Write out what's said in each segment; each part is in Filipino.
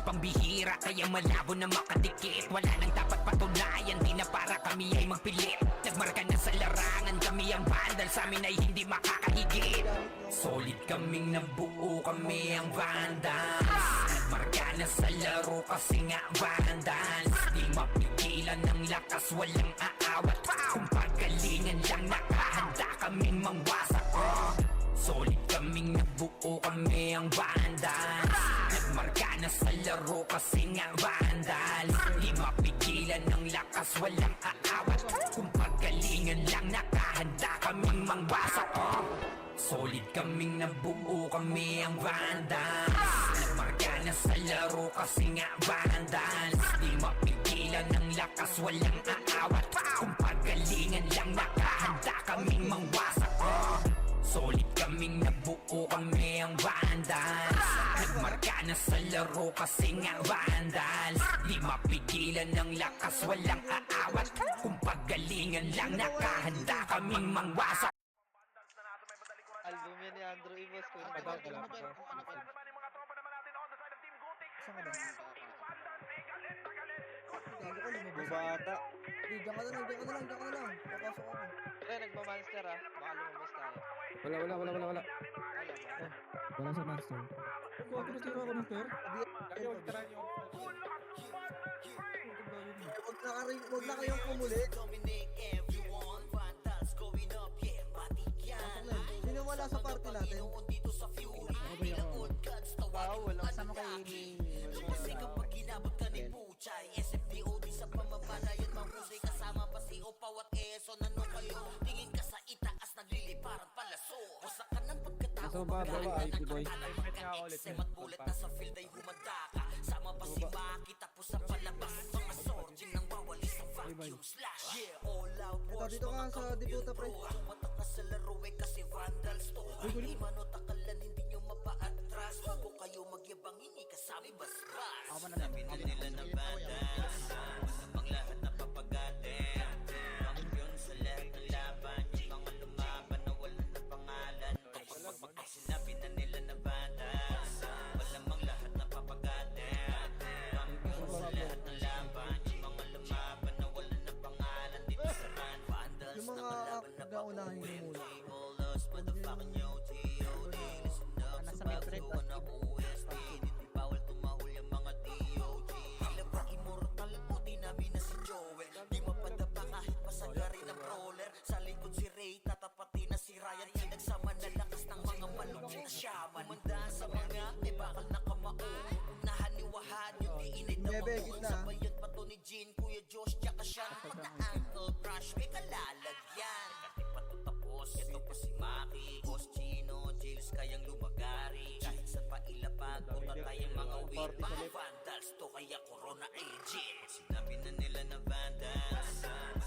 pambihira, kaya malabo na makadikit. Wala nang dapat patunayan, di na para kami ay magpilit. Nagmarka na sa larangan, kami ang vandal, sa amin ay hindi makakahigit. Solid kaming nabuo, kami ang vandals. Nagmarka na sa laro kasi nga vandals. Di mapigilan ng lakas, walang aawat. Kung pagalingan lang, nakahanda kaming mangwasak. Solid kaming nabuo, kami ang vandals. Nagmarka na sa laro kasi nga vandals. Di mapigilan ng lakas, walang aawat. Kung pagalingan lang, nakahanda kaming mangwasak. Solid kaming nabuo, kami ang vandals. Nagmarka na sa laro kasi nga vandals. Di mapigilan ng lakas, walang aawat. Kung pagalingan lang, nakahanda kaming mangwasak. Solid kaming nabuo, kami ang vandals. Nagmarka na sa laro kasi nga vandals. Di mapigilan ng lakas, walang aawat. Kung pagalingan lang, nakahanda kaming mangwasak. Album yan ni Andrew Imos ko. Saan ka ba? Gago ko, lumabas. Bubata. Di, diyan ka na lang. Papasok ako. Pre, nagmamonster ah. Baka lumabas tayo. Wala. Wala ba? Wala sa master. Kung ako natira ako ng ter. Huwag na kayong pumulit. Sino wala sa party natin? Wow, walang Kasama kay Kasi kapag ginabot ka ni Puchay, SFDOD sa pamamalayan, mahusay kasama pa si Opawat Eson. Ano kayo? Tingin ka sa itaas, nagliliparang palaso. Basta ka ng pagkatao, Ito ba, magaling IT na boy? nagkatalang at bulat na sa field ay humanda ka. Sama pa si Maki, tapos sa palabas mga sorgin nang wawalis ang vacuum slash. Yeah, all out wars, Dito ka sa Diputa, pre. tumatak na sa laro eh kasi vandals to. Hindi manotakalan, hindi nyo mapa-atras. Bago kayo magyabang, hindi kasami basbas. Sabi na nila na vandals, namang lahat na papagatin. Kampiyon sa lahat ng laban, yung mga lumaban na wala na pangalan. Kapag sinabi na nila na vandals, malamang lahat na papagatin. Kampiyon sa lahat ng laban, yung mga lumaban na wala na pangalan. Dito sa run, vandals Yung na mga kalaban na naunahin pauwi. muna. All us, motherfucking OT. Listen up, sa pagsuwa na OST. Hindi bawal tumahol yung mga DOG. Tila ba immortal o di namin na si Joel? Di mapadapa kahit pasagari ng brawler. Sa likod si Ray, tatapatin na si Ryan. Pinagsama na lakas ng mga malupit na shaman. Umanda sa mga may bakal na kamao. Unahan ni Wahad yung di init na Bebe, mao. gitna. Sabayan pa to ni Jean, Kuya Josh, tsaka siya. Pag na ankle crush, may kalalagyan. Kati pa to tapos, ito pa si Maki, Boss Chino, Jails kayang lumagari. Kahit sa pailapag, punta tayong mga wheel. Mga vandals to, kaya corona ay legit. Sinabi na nila na vandals,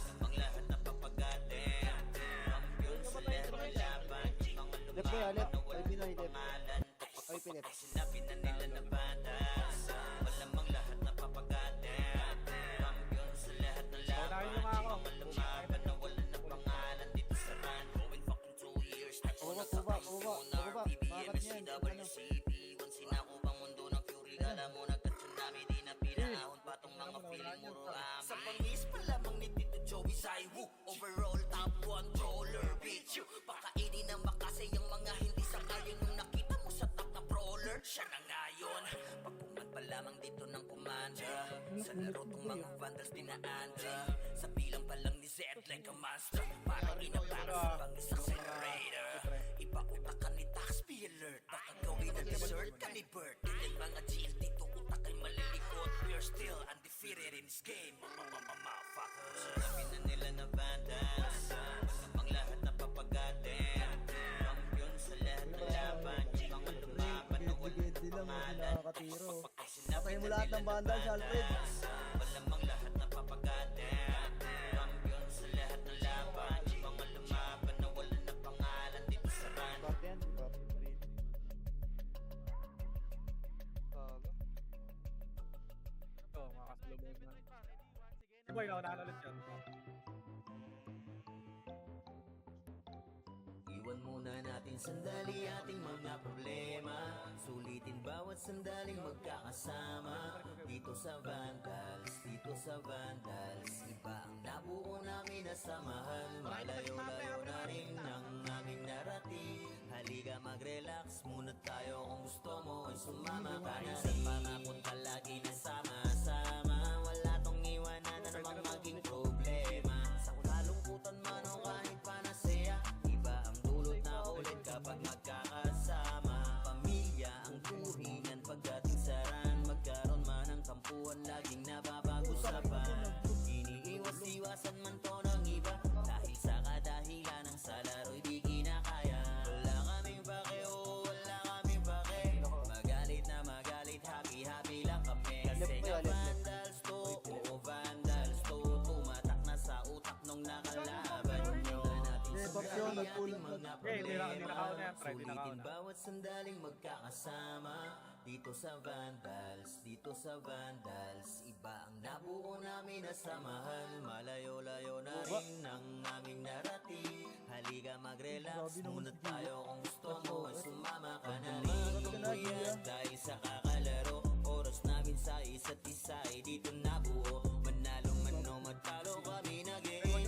namang lahat na papagatin. Kampiyon sa lahat ng laban, yung mga lumaban na wala ng pangalan. Kapag sinabi na nila na vandals, malamang lahat na papagatin. Kampiyon sa lahat ng laban, yung mga lumaban na wala ng pangalan. Dito sa run, going fucking 2 years. Nagsunod sa Sonar, BBM, CWCP. Once sinako bang mundo ng Fury, kala mo nagka-tsunami. Di na pinahon pa tong mga feeling muro amin. Sa pangis pa lamang ni Tito Joey Zaiwu. Overall top 1 troller, bitch you. Pakainin ng makasay ang mga hindi sangayon. Nung nakita mo sa top na brawler, siya na ngayon. Pagkuman pa lamang dito ng kumanda. Sa laro tong mga vandals dinaandra. Sa bilang pa lang ni Zed like a monster. Parang inapara sa bangis accelerator. Ipautak ka ni taxpayer alert. Baka gawin na dessert ka ni Bert. Yung mga GL dito utak ay malilikot. We're still undefeated in this game. Motherfuckers. Sabi na nila na vandals, namang lahat na papagatin. Kampiyon sa lahat ng laban, yung mga lumaban na walang pangalan. Pagka sinabi Patayin mo na lahat nila ng na bandals, Alfred. vandals, malamang lahat na papagatin. Kampiyon sa lahat ng laban, yung mga lumaban na walang pangalan. Dito sa run, Party yan, di ba? Ito, makakasalubong na. Boy, naunahan ulit yan. iwan muna natin sandali ating mga problema. Sulitin bawat sandaling magkakasama. sa Vandals, dito sa Vandals. Iba ang nabuo namin na samahan. Malayo-layo na rin ang aming narating. Halika mag-relax muna tayo, kung gusto mo ay sumama ka na rin. Pangapunta lagi na sama-sama. Wala tong iwanan na namang maging problema. Sa kalungkutan man o kahit panasaya, iba ang dulot na ulit kapag magkakasama. Pamilya ang turingan pagdating sa ran. Magkaroon man ng tampuan, laging napapag-usapan. Iniiwas-iwasan man to ng iba, dahil sa kadahilan ng sa laro'y di kinakaya. Wala kaming pake, oh wala kaming pake. Magalit na magalit, happy-happy lang kami. Kasi nga Vandals to, oo Vandals to. Tumatak na sa utak nung nakalaban nyo. Bakyo, nagkulang Mga Okay, hindi na problema, kauna yan, Fred, hindi na sulitin kauna. bawat sandaling magkakasama. Dito sa Vandals, dito sa Vandals. Iba ang nabuo namin na samahan. Malayo-layo na rin ang aming narating. Halika mag-relax muna tayo, kung gusto mo ay sumama ka na rin. Kumuya dahil sa kakalaro, oras namin sa isa't isa ay dito nabuo. Manalo man o matalo kami nag-e-enjoy.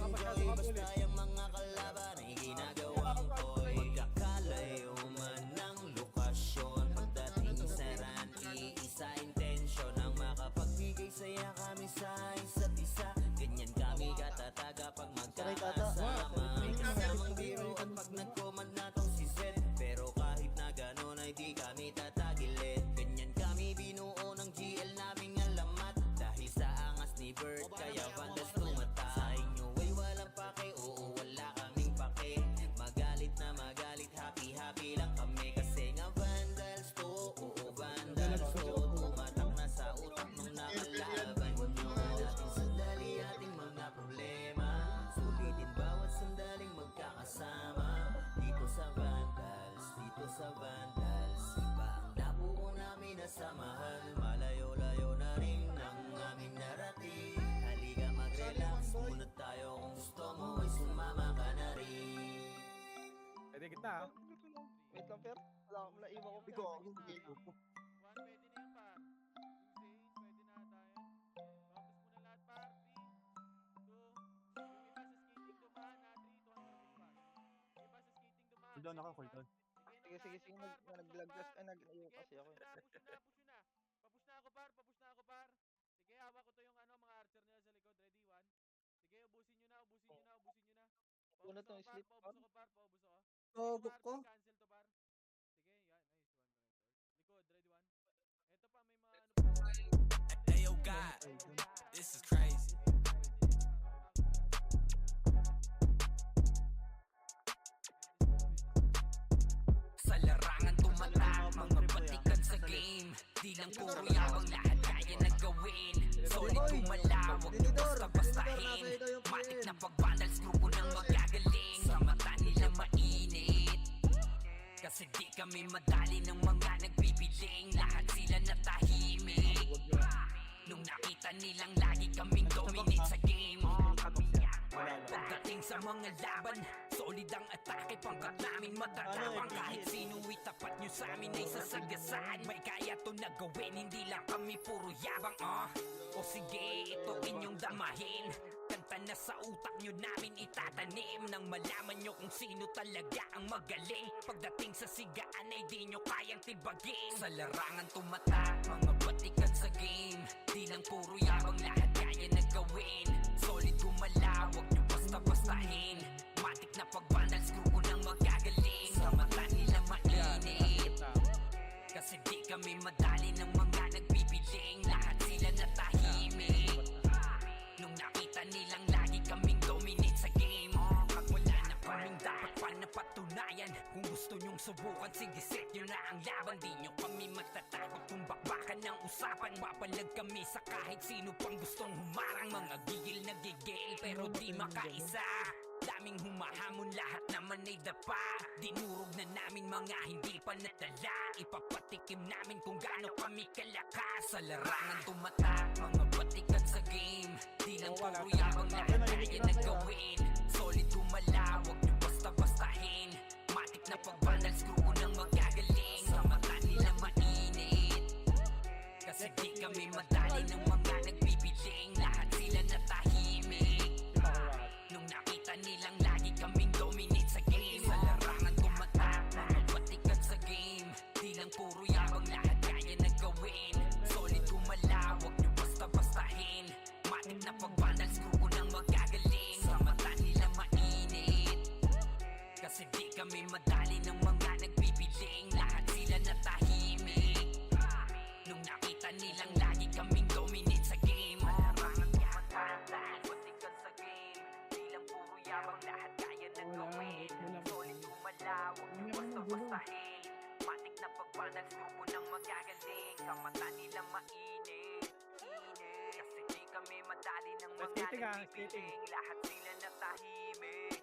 Basta yung mga kalaban ay ginagawang toy. Magkakalayo man ng lokasyon, pagdating sa ran, iisa intensyon ang makapagbigay saya kami sa isa't isa. Ganyan kami katatag kapag magkakasama. May kasamang biro at pag nag-command na tong si Zed. Pero kahit na gano'n ay di kami tatagilit. Ganyan kami binuo ng GL naming alamat. Dahil sa angas ni Bert, kaya Vandals tumata. Sa inyo ay walang pake, oo wala kaming pake. Magalit na magalit, happy-happy lang kami. Kasi nga Vandals to, oo Vandals to. Tumatak na sa utak nung nakalaban nyo. Ating sandali, ating mga problema. Sulitin bawat sandaling magkakasama. Dito sa Vandals, dito sa Vandals. Iba ang nabuo namin na samahan. Malayo-layo na rin ang aming narating. Halika mag-relax muna tayo, kung gusto mo ay sumama ka na rin. Pwede kita ah. Wait lang, Per. Wala ko, naiwan ko. Ikaw, Doon ako, full doon. Sige, sige, sige. Nag-laglas. Ay, nag-ayaw kasi ako. Papush na ako par. Sige, hawak ko to yung ano, mga archer nila sa likod. Ready, 1. Sige, ubusin nyo na. Una tong sleep, Paubos ako par, paubos ako. Togok ko. Cancel to par. Sige, yan, nice. 1 right. Likod, ready, 1. Ito pa, may mga ano pa. Hey yo God, this is crazy. Sa larangan tumatak, mga batikan sa game. Di lang puro yabang, lahat kaya na gawin. Solid tumalawag, di basta-bastahin. Matik na pag-vandals, grupo ng magagaling. Sa mata nila mainit, kasi di kami madali ng mga nagbibiling. Lahat sila natahimik nung nakita nilang lagi kaming dominate sa game. Pagdating sa mga laban, solid ang atake. Pangkat namin matatapang, kahit sino itapat nyo sa amin ay sasagasaan. May kaya to na gawin, hindi lang kami puro yabang. O sige, ito inyong damahin. Kanta na sa utak nyo namin itatanim. Nang malaman nyo kung sino talaga ang magaling. Pagdating sa sigaan ay di nyo kayang tibagin. Sa larangan tumatak, mga batikan sa game. Di lang puro yabang, lahat kaya na gawin. Solid gumalaw, wag nyo basta-bastahin. Matik na pag-vandals, grupo ng magagaling. Sa mata nila mainit, kasi di kami madali ng mga nagbibiling. Lahat sila natahimik nung nakita nilang lagi kaming dominate sa game. Pag wala na kaming dapat pa napatunayan. Kung gusto nyong subukan, sige set nyo na ang laban. Di nyo kami matatakot kung bakbakan ng usapan. Papalag kami sa kahit sino pang gustong humarang. Mga gigil na gigil pero di makaisa. Daming humahamon, lahat naman ay dapa. Dinurog na namin mga hindi pa natala. Ipapatikim namin kung gaano kami kalakas. Sa larangan tumatak, mga batikan sa game. Di lang puro yabang, lahat kaya na gawin. Solid gumalaw, wag nyo basta-bastahin. Matik na pag-vandals, grupo ng magagaling. Sa mata nila mainit, kasi Kasi di kami madali ng mga nagpipiling. Lahat sila natahimik nung nakita nilang lagi kaming dominate sa game. Sa larangan tumatak, mga batikat sa game. Di lang puro yabang, lahat kaya na gawin. Solid gumalaw, wag nyo basta-bastahin. Matik na pag-vandals, grupo ng magagaling. Sa mata nila mainit, kasi di kami madali ng mga nagpipiling. Lahat sila natahimik nung nakita nilang lagi kaming dominate sa game. Larangan tumatak, batikat sa game. Di lang puro yabang, lahat kaya na gawin. Solid gumalaw, wag nyo basta-bastahin. Matik na pag-vandals, grupo ng magagaling. Sa mata nila mainit, kasi di kami madali ng mga Skating ah, nagpipiling. Lahat sila natahimik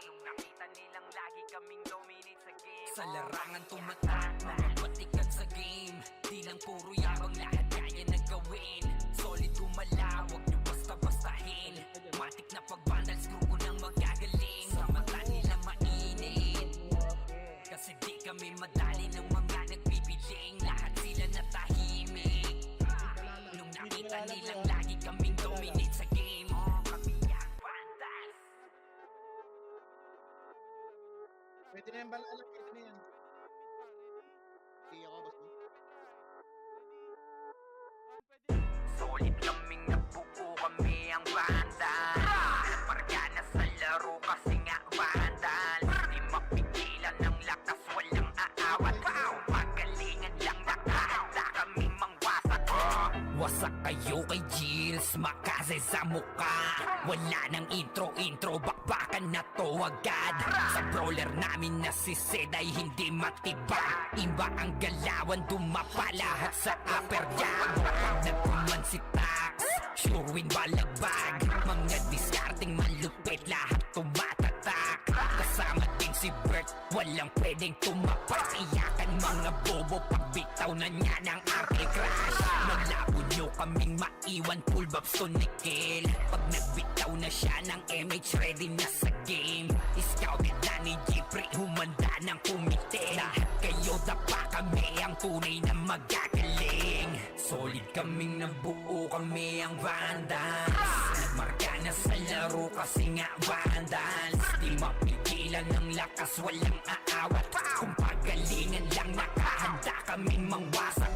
nung nakita nilang lagi kaming dominate sa game. Sa larangan tumatak, mga batikat sa game. Di lang puro yabang, lahat kaya na gawin. Solid gumalaw, wag nyo basta-bastahin. Matik na pag-vandals, grupo ng magagaling. Sa mata nila mainit, kasi di kami madali ng mga nagpipiling. Lahat sila natahimik nung nakita nilang lagi kaming dominate sa game. Kami ang vandals. Pwede na yan, alam, pwede na yan. Sige ako, boss mo. Solid kaming nabuo, kami ang vandals. Marga na sa laro kasi nga vandals. Di mapigilan ng lakas, walang aawat. Pagalingan lang, nakahanda kaming mangwasak. Wasak kayo kay Jills, makase sa muka. Wala nang intro, bakbakan na to agad. Sa brawler namin na si Zed ay hindi matibag. Iba ang galawan, dumapa lahat sa upper jab. Pag nagpuman si Tax, sure win balagbag. Mga discarding malupit, lahat tumatatak. Kasama din si Bert, walang pwedeng tumapak. Iyakan mga bobo, pagbitaw na niya ng anti-crash. Malabo nyo kaming maiwan, full babs to Nickel. Pag nagbitaw na siya ng MH, ready na sa game. Scouted na ni Jeffrey, humanda ng kumite. Lahat kayo dapa, kami ang tunay na magagaling. Solid kaming nabuo, kami ang vandals. Nagmarka na sa laro kasi nga vandals. Di mapigilan ng lakas, walang aawat. Kung pagalingan lang, nakahanda kaming mangwasak.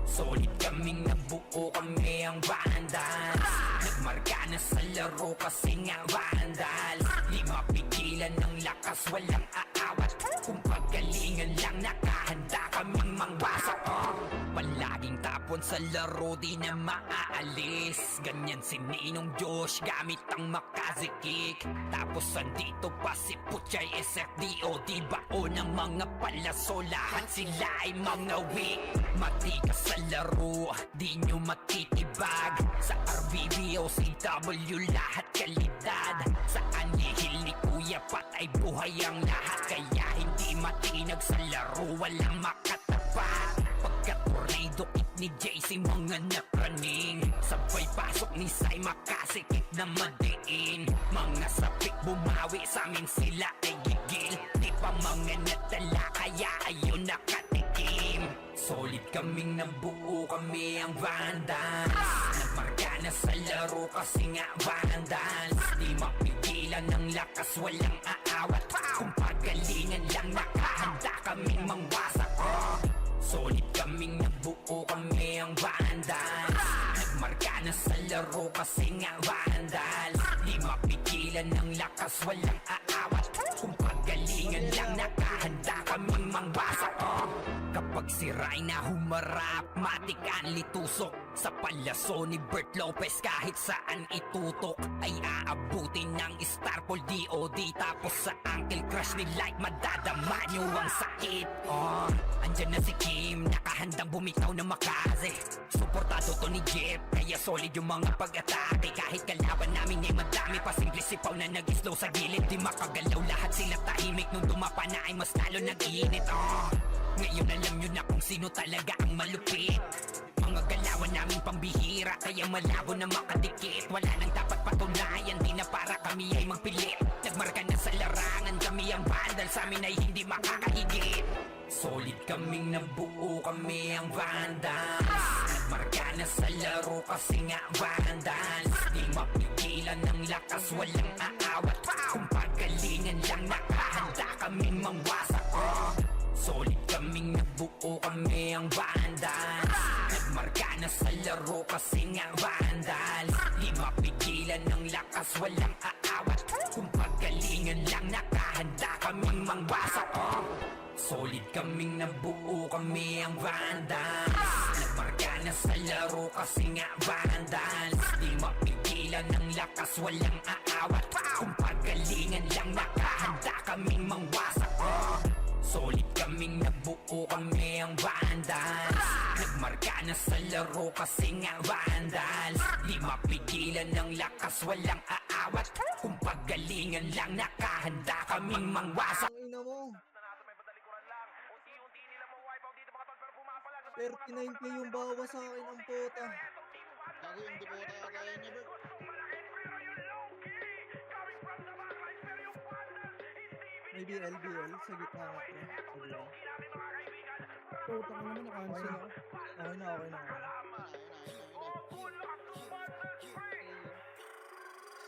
Solid kaming nabuo, kami ang vandals. Nagmarka na sa laro kasi nga vandals. Di mapigilan ng lakas, walang aawat. Kung pagalingan lang, nakahanda kaming mangwasak. Palaging tapon sa laro, di na maaalis. Ganyan si Ninong Josh, gamit ang Makaze kick. Tapos andito pa si Puchay SFDO. Di bao ng mga palaso, lahat sila ay mga weak. Matikas sa laro, di nyo matitibag. Sa RBBO, CW, lahat kalidad. Sa anihil ni Kuya Pat ay buhay ang lahat. Kaya hindi matinag sa laro, walang makatapat. Pagka-tornado kick ni JC, mga napraning. Sabay pasok ni Sai, makasikip na madiin. Mga sapik bumawi, sa amin sila ay gigil. Di pa mga natala, kaya ayun nakatikim. Solid kaming nabuo, kami ang vandals. Nagmarka na sa laro kasi nga vandals. Di mapigilan ng lakas, walang aawat. Kung pagalingan lang, nakahanda kaming mangwasak. Solid kaming nabuo, kami ang vandals. Nagmarka na sa laro kasi nga vandals. Di mapigilan ng lakas, walang aawat. Kung pagalingan lang, nakahanda kaming mangwasak. Kapag si Rayna humarap, matik ang litusok. Sa palaso ni Bert Lopez, kahit saan itutok ay aabutin ng Starpol DOD. Tapos sa Uncle Crush ni Light, madadama nyo ang sakit. Andyan na si Kim, nakahandang bumitaw na Makaze. Suportado to ni Jeff, kaya solid yung mga pag-atake. Kahit kalaban namin ay madami pa, simple sipaw na nag-slow sa gilid. Di makagalaw, lahat sila tahimik. Nung dumapa na ay mas lalo nag-iinit. Ngayon alam nyo na kung sino talaga ang malupit. Mga galawan namin pambihira, kaya malabo na makadikit. Wala nang dapat patunayan, di na para kami ay magpilit. Nagmarka na sa larangan, kami ang vandal, sa amin ay hindi makakahigit. Solid kaming nabuo, kami ang Vandals. Nagmarka na sa laro kasi nga Vandals. Di mapigilan ng lakas, walang aawat. Kung pagalingan lang, nakahanda kaming mangwasak. Solid kaming nabuo, kami ang Vandals. Nagmarka na sa laro kasi nga Vandals. Di mapigilan ng lakas, walang aawat. Kung pagalingan lang, nakahanda kaming mangwasak. Solid kaming nabuo, kami ang Vandals. Nagmarka na sa laro kasi nga Vandals. Di mapigilan ng lakas, walang aawat. Kung pagalingan lang, nakahanda kaming mangwasak. Solid kaming nabuo, kami ang Vandals. Nagmarka na sa laro kasi nga Vandals. Di mapigilan ng lakas, walang aawat. Kung pagalingan lang, nakahanda kaming mangwasak. Ang ina mo. 39k yung bawa sa akin ang puta. Gago yung di po tayo kaya niya, Bert. Maybe LBL sa gitna nga to. LBL. Puta ka naman, nakancel ako. Okay na, okay na.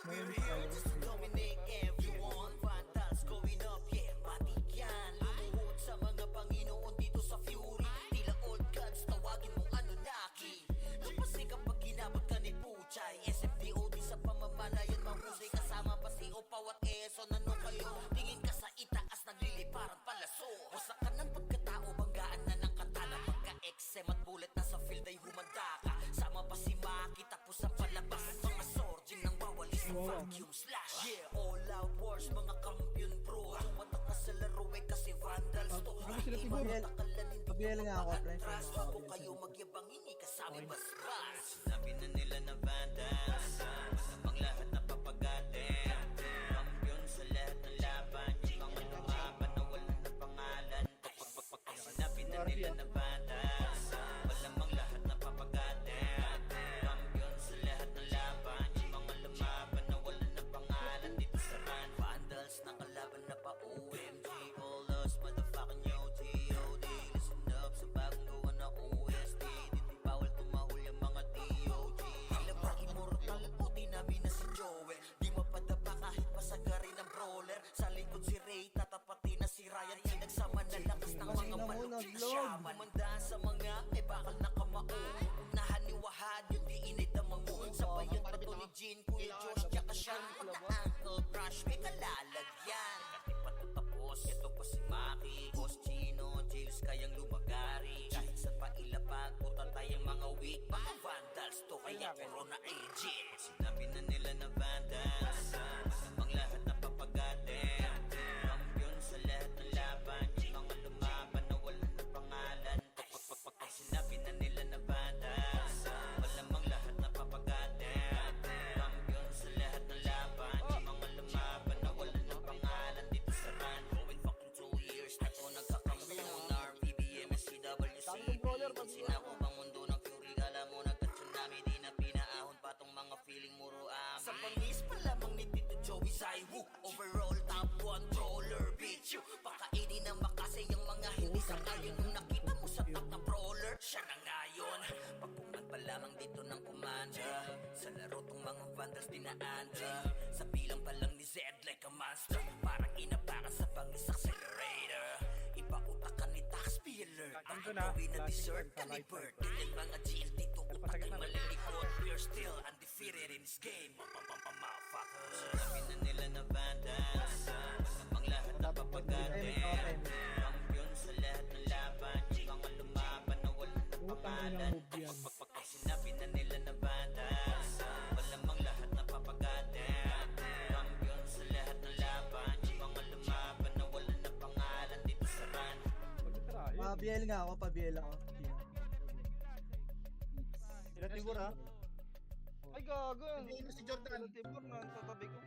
May miss tayo. Dominate everyone, Vandals going up, yeah, matik yan. Lumuhod sa mga Panginoon dito sa Fury. Tila old gods, tawagin mong Anunnaki. Napasi kapag ginabot ka ni Puchay. SFDOD sa pamamalayan, mahusay kasama pa si Opawat Eson. Ano kayo? Tingin ka sa itaas, nagliliparan palaso. Busa ka ng pagkatao, banggaan na ng katana. Pagka-XM at bullet na sa field ay humanda ka. Sama pa si Maki, tapos ang palabas. Mga sorgin ng wawalis ng vacuum slash. Yeah, all out wars, mga kampiyon bro. Tumatak na sa laro eh kasi Vandals to. sila Hindi tigol? matatakalan, hindi Pabiel nga ako, pre. Trust ko kayo magyabang, hindi kasama bas-bas. Sinabi na nila na Vandals, namang lahat na papagatin. Kampiyon sa lahat ng laban, yung mga lumaban na wala na pangalan. Sinabi na nila na Vandals, malamang lahat na papagatin. Kampiyon sa lahat ng laban, yung mga lumaban na wala na pangalan. Dito sa run, Vandals nakalaban na pa OMG. All us motherfucking yo G.O.D. Listen up sa bagong gawa na OST. Dito bawal tumahol yung mga DOG. Tila ba immortal o namin na si Joel. Di mapadapa kahit pasagarin ng brawler. Sa likod si Ray, tatapatin na si Ryan. Pinagsama na lakas ng mga malupit siya. Pumandaan sa mga may bakal na kamao. Unahan ni Wahad, yung di inidamang mo. Sabayan pa to ni Jean, Kuya Josh, tsaka siya. Pagka-ankle crush, may kalalagyan. Kati pa to tapos, ito pa si Maki. Boss Chino, Jails kayang lumagari. Kahit sa pailapag, puta tayong mga weak. Mga Vandals to, kaya corona agent. Sinabi na nila na Vandals, namang lahat na papagatin. Kampiyon sa lahat ng laban, yung mga lumaban na wala na pangalan. Sinabi na nila na Vandals, malamang lahat na papagatin. Kampiyon sa lahat ng laban, yung mga lumaban na wala na pangalan. Dito sa run, going fucking 2 years na to nagkakampiyon. RPBM, SCWC, Pilipinas, sinakupang mundo ng Fury. Alam mo nagka-tsunami, di na pinaahon pa tong mga feeling muro amin. Sa pangis pa lamang ni Tito Joey Zaiwu, overall top 1 brawler, bitch you. Pakainin ng makase yung mga hindi sangayon. Nung nakita mo sa top na brawler, siya na ngayon. Pagpungan pa lamang dito ng komanda, sa laro tong mga Vandals dinaanda. Sa bilang pa lang ni Zed like a monster, parang inapakan sa pangis accelerator. Ipautak ka ni taxpayer, baka gawin na dessert ka ni Bert. Ganyan mga GL dito, utak ay malilikot. We're still undefeated in this game, motherfuckers. Sinabi na nila na Vandals, namang lahat na papagatin. Kampiyon sa lahat ng laban, yung mga lumaban na wala na pangalan. Pag sinabi na nila na Vandals, malamang lahat na papagatin. Kampiyon sa lahat ng laban, yung mga lumaban na wala na pangalan. Dito sa run, Pabiel nga ako, pabiel ako. Sila Tibor ha? Ay, gago. Hindi si Jordan. Tibor na tatabi ko.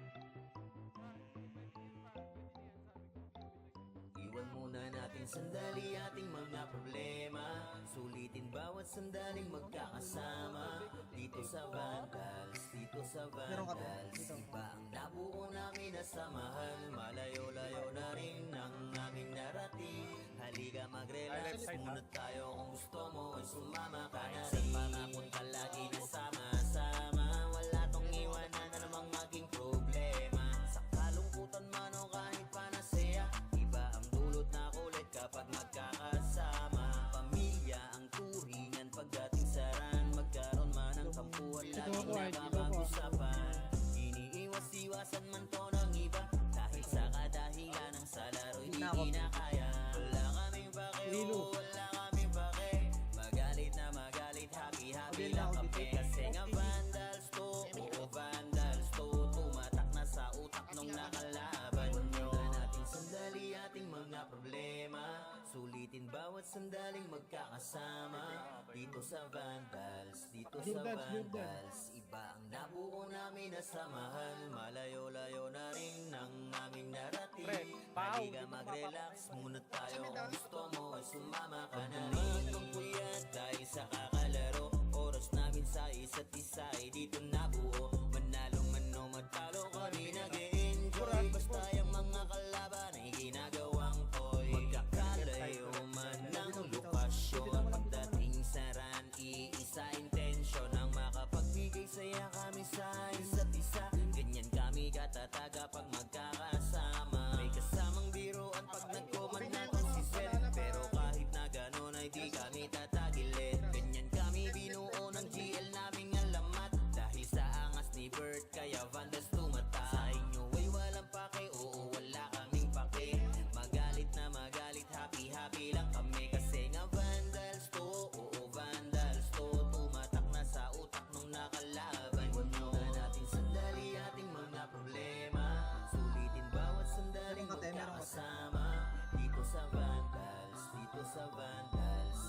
iwan muna natin sandali ating mga problema. Sulitin bawat sandaling magkakasama. Dito sa Vandals, dito dito sa Meron ka to. Vandals. Dito. Iba ang nabuo namin na samahan, malayo-layo na rin ang aming narating. Halika mag-relax muna tayo, kung gusto mo ay sumama ka na rin. Panapunta lagi na sama-sama, wala tong iwanan na namang maging problema. Sa kalungkutan man o kahit panasaya, iba ang dulot na kulit kapag magkakasama. Pamilya ang turingan pagdating sa ran, magkaroon man ng tampuhan, laging nakapag-usapan. Iniiwas-iwasan man to ng iba, dahil sa kadahilan ng sa laro'y di kinakaya. Wala kaming pake, wala kaming pake, magalit na magalit, happy-happy lang kami. Kasi nga vandals to, oo vandals to, tumatak na sa utak nung nakalaban nyo. Nating sandali ating mga problema, sulitin bawat sandaling magkakasama. Dito sa vandals, dito sa vandals, iba ang nabuo namin na samahan, malayo-layo na rin ang aming narating. Halika mag-relax muna tayo, kung gusto mo ay sumama ka na rin. Ang puyat dahil sa kakalaro, oras namin sa isa't isa ay dito nabuo. Manalo man o matalo kami nag-e-enjoy, basta yung mga kalaban ay ginagawang toy. Magkakalayo man ng lokasyon, pagdating sa ran, iisa intensyon ang makapagbigay saya kami sa isa't isa. Ganyan kami katataga pag magkakasama, may kasamang biruan pag nagkomandante si Seth. Pero kahit na ganon ay di kami tatagilit, ganyan kami binuo ng GL naming alamat. Dahil sa angas ni Bert kaya vandals tumata. Sa inyo ay walang pake, oo wala kaming pake, magalit na magalit, happy-happy lang kami. Kasi nga vandals to, oo vandals to, tumatak na sa utak nung nakalaban nyo. Natin sandali ating mga problema, sulitin bawat sandaling magkakasama. Dito sa vandals, dito sa vandals,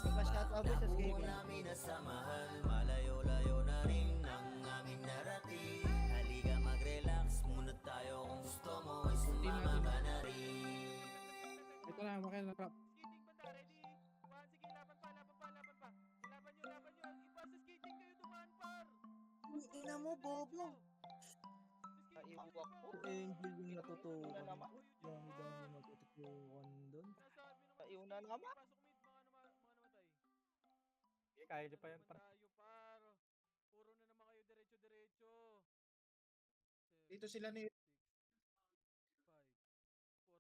nabuo namin na samahan, malayo-layo na rin ang aming narating. Halika mag-relax muna tayo, kung gusto mo ay sumama ka na rin. Ito na, makilap. Skating banda, ready? One, sige, laban pa, laban pa, laban pa. Laban nyo, laban nyo. Iba sa skating kayo dumaan, par. Ina mo, bobo. Naiuwak po. Angel yung natutukan. Yung dami natutukan doon. Naiuna naman. Pasok mid, mga namatay. Kaya niyo pa yan, par. Tayo, par. Puro na naman kayo diretso-diretso. Dito sila ni... 5,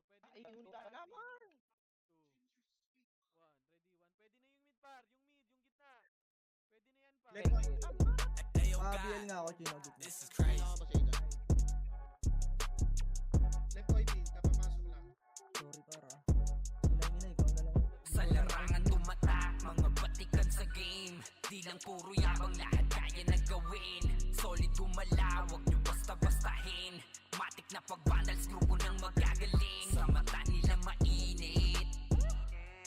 4, pwede Naiuna naman. 2, 1, ready, 1. Pwede na yung mid, par. Yung mid, yung gitna. Pwede na yan, par. Left point naman. BL nga ako, Chino. This is crazy. Ako ba sa ito? Left point B, kapapasok lang. Sorry, para. Ina, ikaw na lang. Sa larangan tumatak, mga batikan sa game. Di lang puro yabang, lahat kaya na gawin. Solid gumalaw, wag nyo basta-bastahin. Matik na pag-vandals, grupo nang magagaling. Sa mata nila mainit,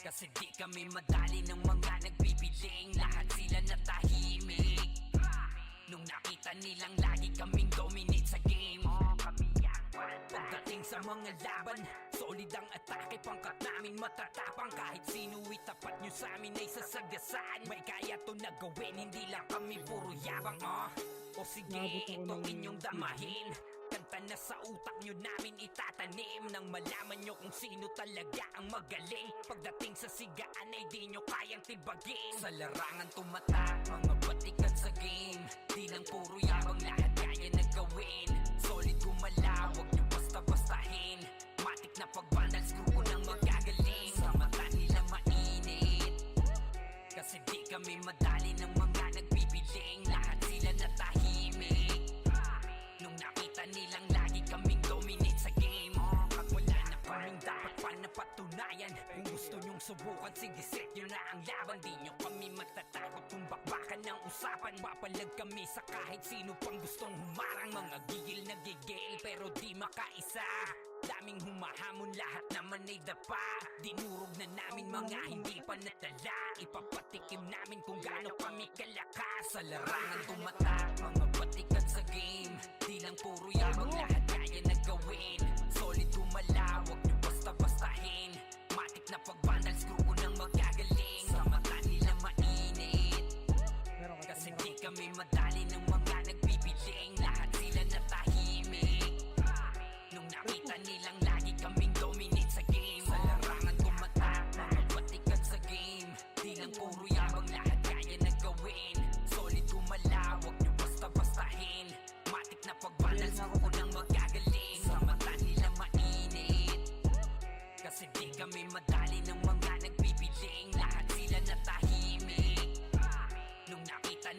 kasi di kami madali ng mga nagbibiling. Lahat sila natahimik nung nakita nilang lagi kaming dominate sa game. Pagdating sa mga laban, solid ang atake, pangkat namin matatapang. Kahit sino itapat nyo sa amin ay sasagasaan. May kaya to na gawin, hindi lang kami puro yabang. O sige, ito inyong damahin. Kanta na sa utak nyo namin itatanim, nang malaman nyo kung sino talaga ang magaling. Pagdating sa sigaan ay di nyo kayang tibagin. Sa larangan tumatak, mga batikan sa game. Di lang puro yabang, lahat kaya na gawin. Solid gumalaw, wag nyo basta-bastahin. Matik na pag-vandals, grupo nang magagaling. Sa mata nila mainit, kasi di kami madali ng mga nagbibiling. Lahat sila natahimik nung nakita nilang lagi kaming dominate sa game. Wala na kaming dapat pa napatunayan. Kung gusto nyong subukan, sige set nyo na ang laban. Di nyo kami matatakot kung bakbakan ng usapan. Papalag kami sa kahit sino pang gustong humarang. Mga gigil na gigil pero di makaisa. Daming humahamon, lahat naman ay dapa. Dinurog na namin mga hindi pa natala. Ipapatikim namin kung gaano kami kalakas. Sa larangan tumatak, mga batikan sa game. Di lang puro yabang, lahat kaya na gawin. Solid gumalaw, wag nyo basta-bastahin. Matik na pag-vandals, grupo nang magagaling. Sa mata nila mainit, kasi di kami madali ng mga nagbibiling.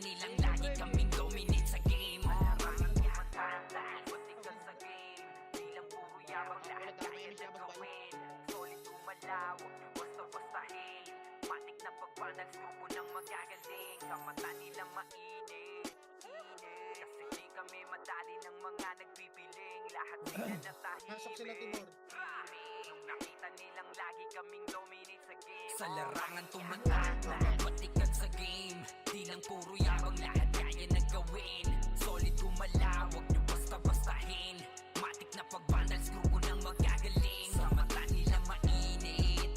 nilang lagi kaming dominate sa game. Malamang dahil patigal sa game. Di lang puro yabang, lahat kaya na gawin. Solid gumalaw, huwag nyo basta-bastahin. Matik na pagpanag, grupo ng magagaling. Sa mata nila mainit. Kasi di kami madali ng mga nagpipiling. Lahat sila Pasok sila, natahimik. Timur. Nung nakita nilang lagi kaming dominate sa game. Sa larangan tumatak, mapapatikan sa game. Di lang puro yabang, lahat kaya na gawin. Solid gumalaw, huwag nyo basta-bastahin. Matik na pagbandals, grupo ng magagaling. Sa mata nila mainit.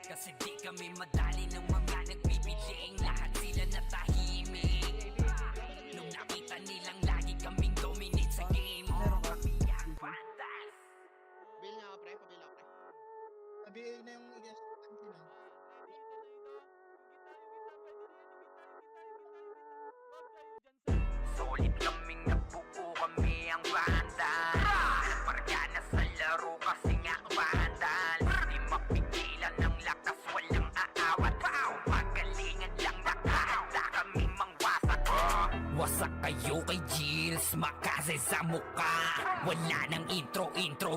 Kasi di kami madali ng mga nagbibiling. Lahat sila natahimik. Nung nakita nilang lagi kaming dominate sa game. Meron ka? Kami ang vandals. Pabil niya ako, pre. Pabil ako, pre. Pabil na yung i-guess. Solid kaming nabuo, kami ang vandal. Marga na sa laro kasi nga vandal. Di mapigilan ng lakas, walang aawat. Pagalingan lang nakahanda kami mangwasak. Wasak kayo kay Gilles, makase sa mukha. Wala nang intro,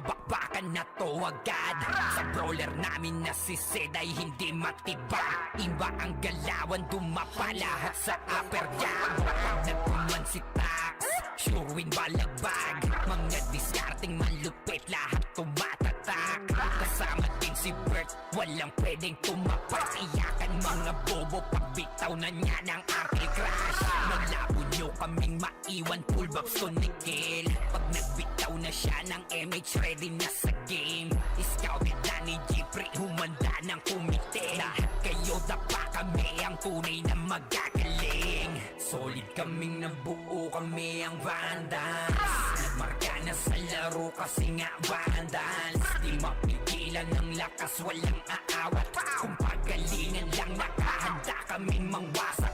bakbakan na to agad. Sa brawler namin na si Zed ay hindi matibag. Iba ang galawan, dumapa lahat sa upper jab. Nagkuman si Tax, sure win balagbag. Mga diskarting malupit, lahat tumatatak. Kasama din si Bert, walang pwedeng tumapas. Iyakan mga bobo, pagbitaw na niya ng Uncle Crash. Malabo nyo kaming maiwan, full box to Nickel. Pag nagbitaw na siya ng MH, ready na sa game. Scouted na ni Jeffrey, humanda ng kumite. Lahat kayo dapa, kami ang tunay na magagaling. Solid kaming nabuo, kami ang vandals. Nagmarka na sa laro kasi nga vandals. Di mapigilan ng lakas, walang aawat. Kung pagalingan lang, nakahanda kaming mangwasak.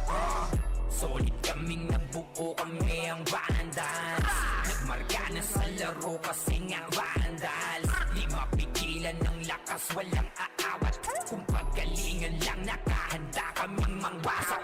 Solid kaming nabuo, kami ang vandals. Nagmarka na sa laro kasi nga vandals. Di mapigilan ng lakas, walang aawat. Kung pagalingan lang, nakahanda kaming mangwasak.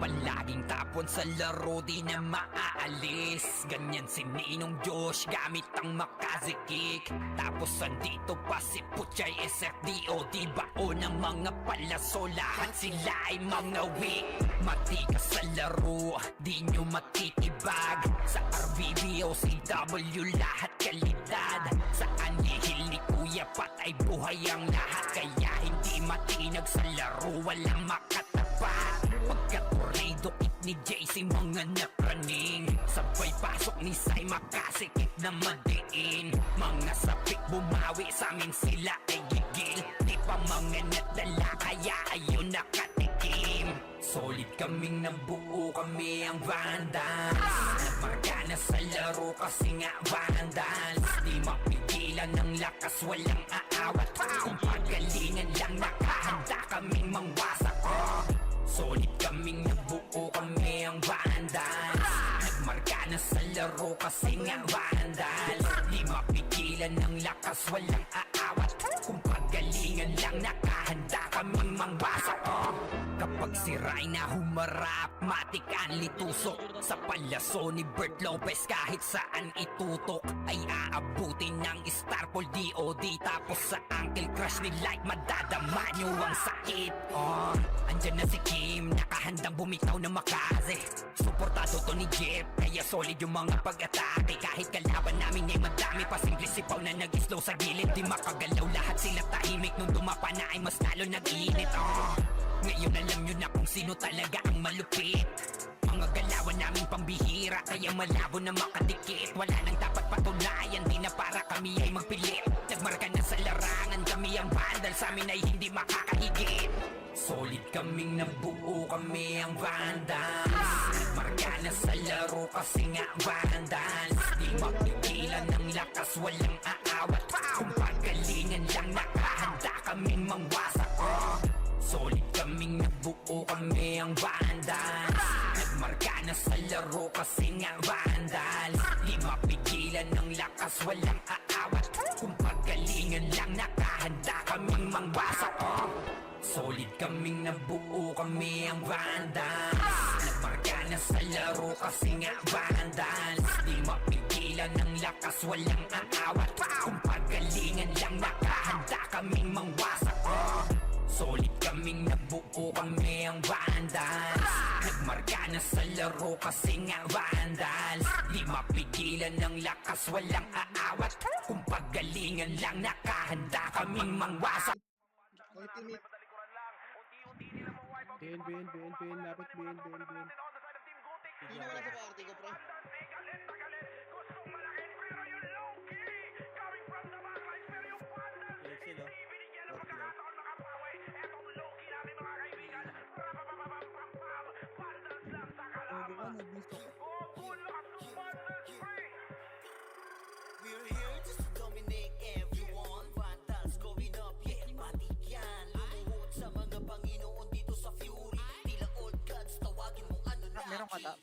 Palaging tapon sa laro, di na maaalis. Ganyan si Ninong Josh, gamit ang Makaze kick. Tapos andito pa si Puchay SFDO. Di bao ng mga palaso, lahat sila ay mga weak. Matikas sa laro, di nyo matitibag. Sa RVB o CW, lahat kalidad. Sa anihil ni Kuya Pat ay buhay ang lahat. Kaya hindi matinag sa laro, walang makatapat. Pagka-tornado kick ni JC, mga napraning. Sabay pasok ni Sai, makasikip na madiin. Mga sapik bumawi, sa amin sila ay gigil. Di pa mga nadala, kaya ayun nakatikim. Solid kaming nabuo, kami ang vandals. Nagmarka na sa laro kasi nga vandals. Di mapigilan ng lakas, walang aawat. Kung pagalingan lang, nakahanda kaming mangwasak. Solid kaming nabuo, kami ang vandals. Nagmarka na sa laro kasi nga vandals. Di mapigilan ng lakas, walang aawat. Kung pagalingan lang, nakahanda kaming mangwasak. Kapag si Rai na humarap, matik ang litusok. Sa palaso ni Bert Lopez, kahit saan itutok ay aabutin ng Starpol DOD. Tapos sa Uncle Crush ni Light, madadama nyo ang sakit. Andyan na si Kim, nakahandang bumitaw na Makaze. Suportado to ni Jeff, kaya solid yung mga pag-atake. Kahit kalaban namin ay madami pa, simple sipaw na nag-slow sa gilid. Di makagalaw, lahat sila tahimik. Nung dumapa na ay mas lalo nag-iinit. Ngayon alam nyo na kung sino talaga ang malupit. Mga galawan namin pambihira, kaya malabo na makadikit. Wala nang dapat patunayan, di na para kami ay magpilit. Nagmarka na sa larangan, kami ang vandal, sa amin ay hindi makakahigit. Solid kaming nabuo, kami ang vandals. Nagmarka na sa laro kasi nga vandals. Di mapigilan ng lakas, walang aawat. Kung pagalingan lang, nakahanda kaming mangwasak. Solid kaming nabuo, kami ang vandals. Nagmarka na sa laro kasi nga vandals. Di mapigilan ng lakas, walang aawat. Kung pagalingan lang, nakahanda kaming mangwasak. Solid kaming nabuo, kami ang vandals. Nagmarka laro kasi nga vandals. Di mapigilan ng lakas, walang aawat. Kung pagalingan lang nakahanda kaming mangwasak. Solid kaming nabuo, kami ang vandals. Nagmarka na sa laro kasi nga vandals. Di mapigilan ng lakas, walang aawat. Kung pagalingan lang nakahanda kaming mangwasak. Ultimate. BN, lapit BN. Sino wala sa party ko, pre? Bago ka, nag-miss ako. We're here just to dominate everyone. Vandals going up, yeah, matik yan. Lumuhod sa mga Panginoon dito sa Fury. Tila old gods, tawagin mong ano na. Meron ka ta?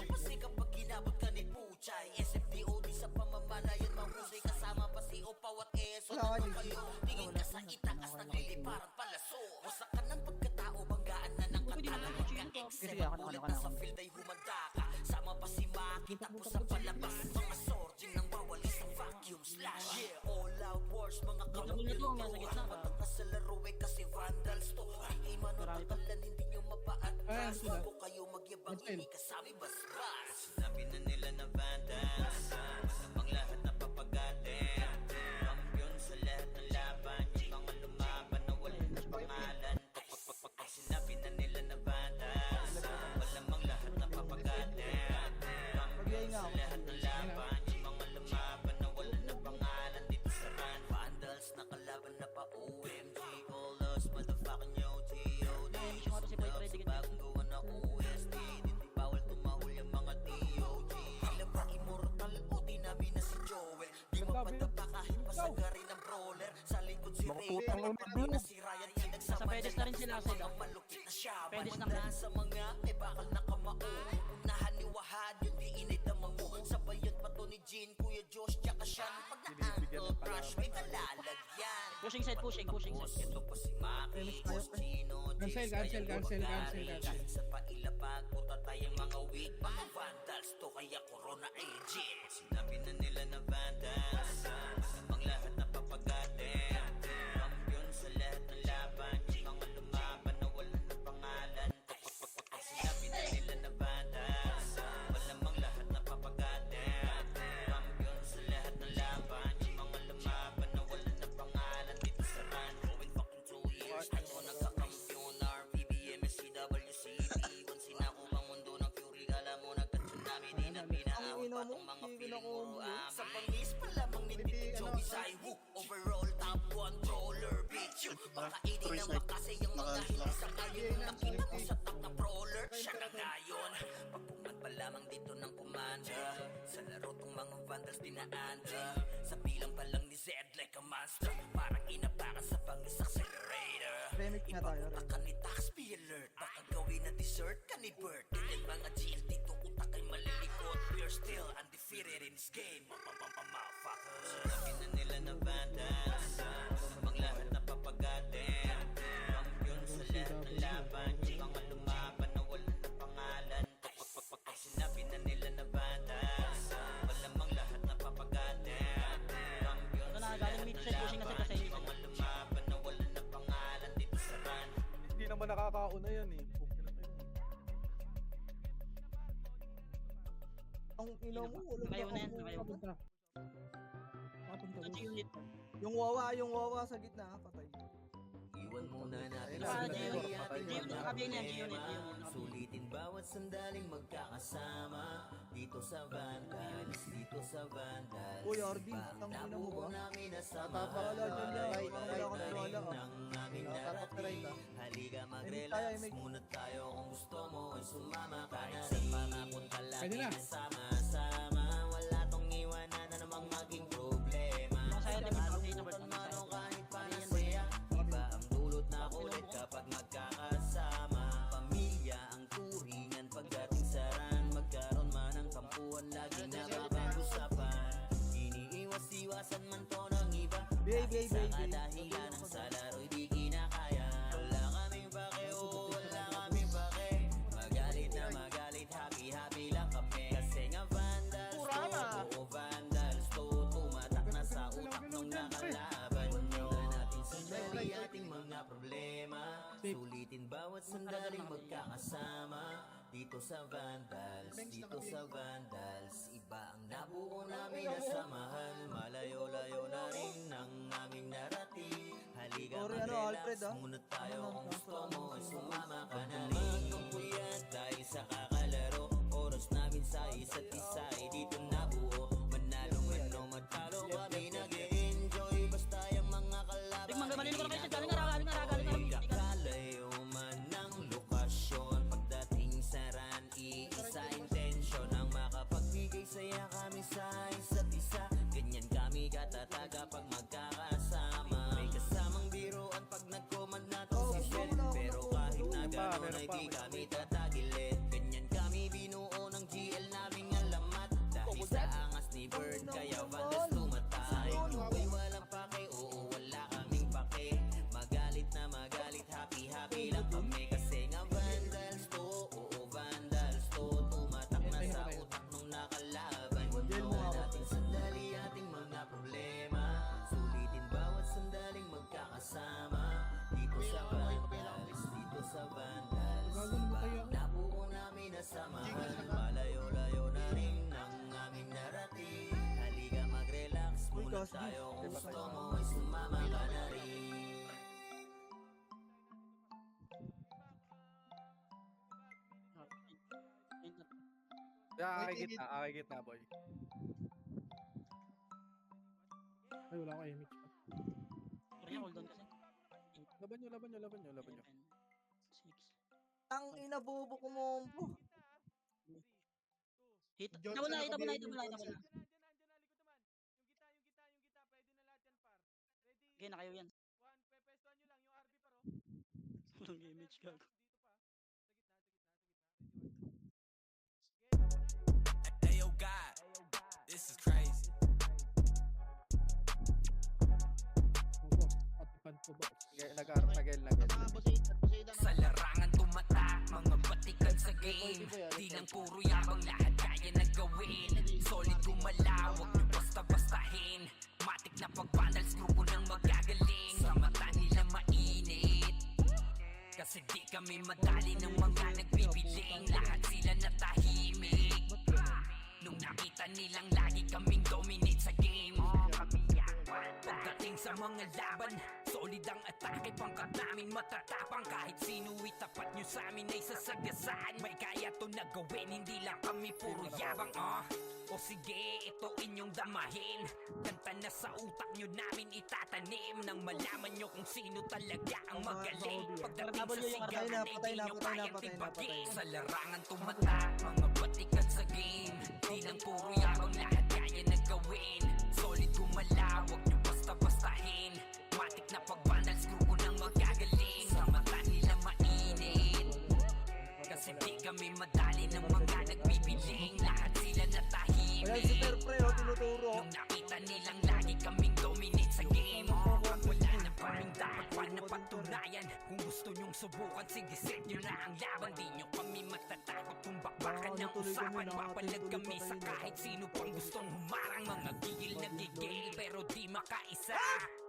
Kasi kapag ginabot ka ni Puchay, SFDOD sa pamamalayan mahusay. Kasama pa si Opaw at Eso. Wala ka, Naman JC. kayo, tingin ka sa itaas, nagliliparang palaso. Wasak ka ng pagkatao, banggaan na ng katawan. Magka-excel, ulit na sa field ay humanda ka. Sama pa si Maki, tapos sa palabas. Mga sorging nang wawalis ng vacuum slash. Yeah, all out wars, mga kapatid to. Matak na sa laro eh kasi vandals to. Ay manotakalan, hindi nyo mapaatras. sila. Bago kayo magyabang, Ansel. hindi kasami basbas. Sinabi na nila na vandals, sabang lahat na papagatin. Kampiyon sa lahat ng laban, yung mga lumaban na wala na pangalan. Pag sinabi na nila na vandals, malamang lahat na papagatin. Kampiyon sa lahat ng laban, yung mga lumaban na wala na pangalan. Dito sa run, vandals nakalaban na pa OMG. All us motherfucking yo, G.O.D. Dubs, bagong gawa na OST. Hindi bawal tumahol yung mga DOG. Sila ba immortal o dinabi na si Joel? Di mapadapa kahit pasagarin ng brawler. Sa likod si Raven, kapatid na si Ryan. Yung nagsama Pedes na rin sila, ng mga malupit na siya. Pedes na Mula sa mga bakal na kamao. Unahan ni Wahad, yung di inidamang mo. Sabayan pa to ni Jean, Kuya Josh, tsaka Sean. Pag na-ankle crush, may kalalagyan. Pushing side. Ito po si Maki, Boss Chino, Cancel. Sa pailapag, puta tayong mga weak. Mga vandals to, kaya corona agent. Sinabi na nila na vandals, namang lahat na papagatin. Kampiyon sa lahat ng laban, yung mga lumaban na wala na pangalan. Pag sinabi na nila na vandals, malamang lahat na papagatin. Kampiyon sa lahat ng laban, yung mga lumaban na wala na pangalan. Dito sa run, going fucking 2 years. Ako nagkakampiyon, RPBM, SCWCP. Pansin ako bang mundo ng Fury, kala mo nagka-tsunami. Di na pinaawat pa tong mga feeling puro sa pangis pa lamang ni Tito Joey Saiwu. Overall top controller, bitch. Baka idinawa kasi yung mga hindi sa kayo. Nung nakita ko sa top na brawler, siya na ngayon. Pagpuman pa lamang dito ng commander. Sa laro tong mga vandals dinaanda. Sa bilang pa lang ni Zed like a monster. Parang inapakan sa pangis accelerator. Remix na tayo. Ipag-utak ka ni Tax, be alert. Baka gawin na dessert ka ni Bert. Ganyan mga GL dito, utak ay malilikot. We're still undefeated in this game. Motherfuckers. Sinabi na nila na vandals, sabang lahat na papagatin. Kampiyon sa lahat ng laban, yung mga lumaban na wala na pangalan. Pag sinabi na nila na vandals, malamang lahat na papagatin. Kampiyon Ito sa na, lahat galing mid ng side, pushing na laban, side kasi. yung mga lumaban na wala na pangalan. Dito sa run, Hindi naman nakakauna yan eh. Ang ino mo, wala Kayo na yan, ka kayo. papunta. Papunta Ito mo. unit. Yung wawa sa gitna, patay. iwan muna natin Ayun, sa ayun, dali ayun. ating Ayun, mga nakabi na yan, problema. G-Unit. Sulitin bawat sandaling magkakasama dito sa Vandals, dito sa Vandals. Uy, Arvin, Parang tangina mo nabuo ba? namin na sama. Tatapakala dyan yan. Ay, Wala ay, akong na rin tiwala, ah. ng aming Nakaka-copyright, narating. ah. Halika tayo, mag-relax may- muna tayo kung gusto mo ay sumama ka na rin. Panapunta Pwede lagi na. sama-sama. Wala tong iwanan na namang maging problema. Masaya din yung Kalungkutan pag-inabot ng man o tayo. kahit pa nasaya. Iba ang dulot na kulit kapag magkakasama. Pamilya ang turingan pagdating sa ran. Magkaroon man ng tampuan, laging napapag-usapan. Iniiwas-iwasan man to ng iba. Baby, Sa baby. kadahilan ng sa laro'y di kinakaya. Wala kaming pake, oo, wala kaming pake. Magalit na magalit, happy-happy Sulitin bawat sandaling magkakasama dito sa Vandals, dito sa Vandals. Iba ang nabuo namin na samahan. Malayo-layo na rin ang aming narating. Halika mag-relax muna tayo. Kung gusto mo ay sumama ka na rin. Puyat dahil sa kakalaro. Oras namin sa isa't isa ay dito nabuo. Manalo man o matalo kami nag-e-enjoy. Basta yung mga kalaban Kalayo man ng lokasyon. Pagdating sa run, iisa intensyon ang makapagbigay saya kami sa isa't isa. Ganyan kami katatag pag magkakasama. May kasamang biruan pag nag-command natin si Shell. Pero kahit na gano'n ay di kami tatagilid. Ganyan kami binuo ng GL naming alamat. Dahil sa angas ni Bird kaya Vandals tumatay. Ay walang pake, oo wala kaming pake. Magalit na magalit, happy lang kami. Kasi nga Vandals to, oo Vandals to. Tumatak na sa utak nung nakalaban. Ginawa natin sandali ating mga problema. Sulitin bawat sandaling magkakasama dito sa Vandals, dito sa Vandals. Iba ang nabuo namin na samahan. Malayo-layo na rin ang aming narating. Halika mag-relax muna tayo. Kung gusto mo ay sumama ka na rin. Akay gitna, boy. Ay, wala ko image pa. Laban nyo. Ang inabobo ko mo. Hit. George, Nawala, ano ka ba nawala. yun, George? Andyan na, likod naman. Yung gita. Pwede na lahat yan, par. Ready? Okay, na kayo yan. One, pepestuhan nyo lang. Yung RB par, oh. Walang image ka. Dito pa. Sa gitna. Ayo God, this is crazy. Boss, patipan po boss. Nag-nagel. Sa larangan tumatak, mga batikan sa game. Di lang puro yabang, lahat kaya na gawin. Solid gumalaw, wag nyo basta-bastahin. Matik na pag-Vandals, grupo ng magagaling. Sa mata nila mainit, kasi di kami madali ng mga nagbibiling. Lahat sila natahimik nung nakita nilang lagi kaming dominate sa game. Pagdating sa mga laban, solid ang atake. Pangkat namin matatapang, kahit sino itapat nyo sa amin ay sasagasaan. May kaya to na gawin, hindi lang kami puro yabang. O sige, ito inyong damahin. Kanta na sa utak nyo namin itatanim, nang malaman nyo kung sino talaga ang magaling. Pagdating sa sigaran ay di nyo kayang tibagin. Sa larangan tumatak, mga batikan sa game. Di lang puro yabang, lahat kaya na gawin. Solid gumalaw, wag nyo basta-bastahin. Matik na pag-Vandals, grupo ng magagaling. Sa mata nila mainit, kasi di kami madali ng mga nagbibiling. Lahat sila natahimik nung nakita nilang lagi kaming dominate sa game. Wala na kaming dapat pa na patunayan. Kung gusto nyong subukan, sige set nyo na ang laban. Di nyo kami matatakot kung bakbakan ng usapan. Papalag kami sa kahit sino pang gustong humarang. Mga gigil na gigil pero di makaisa.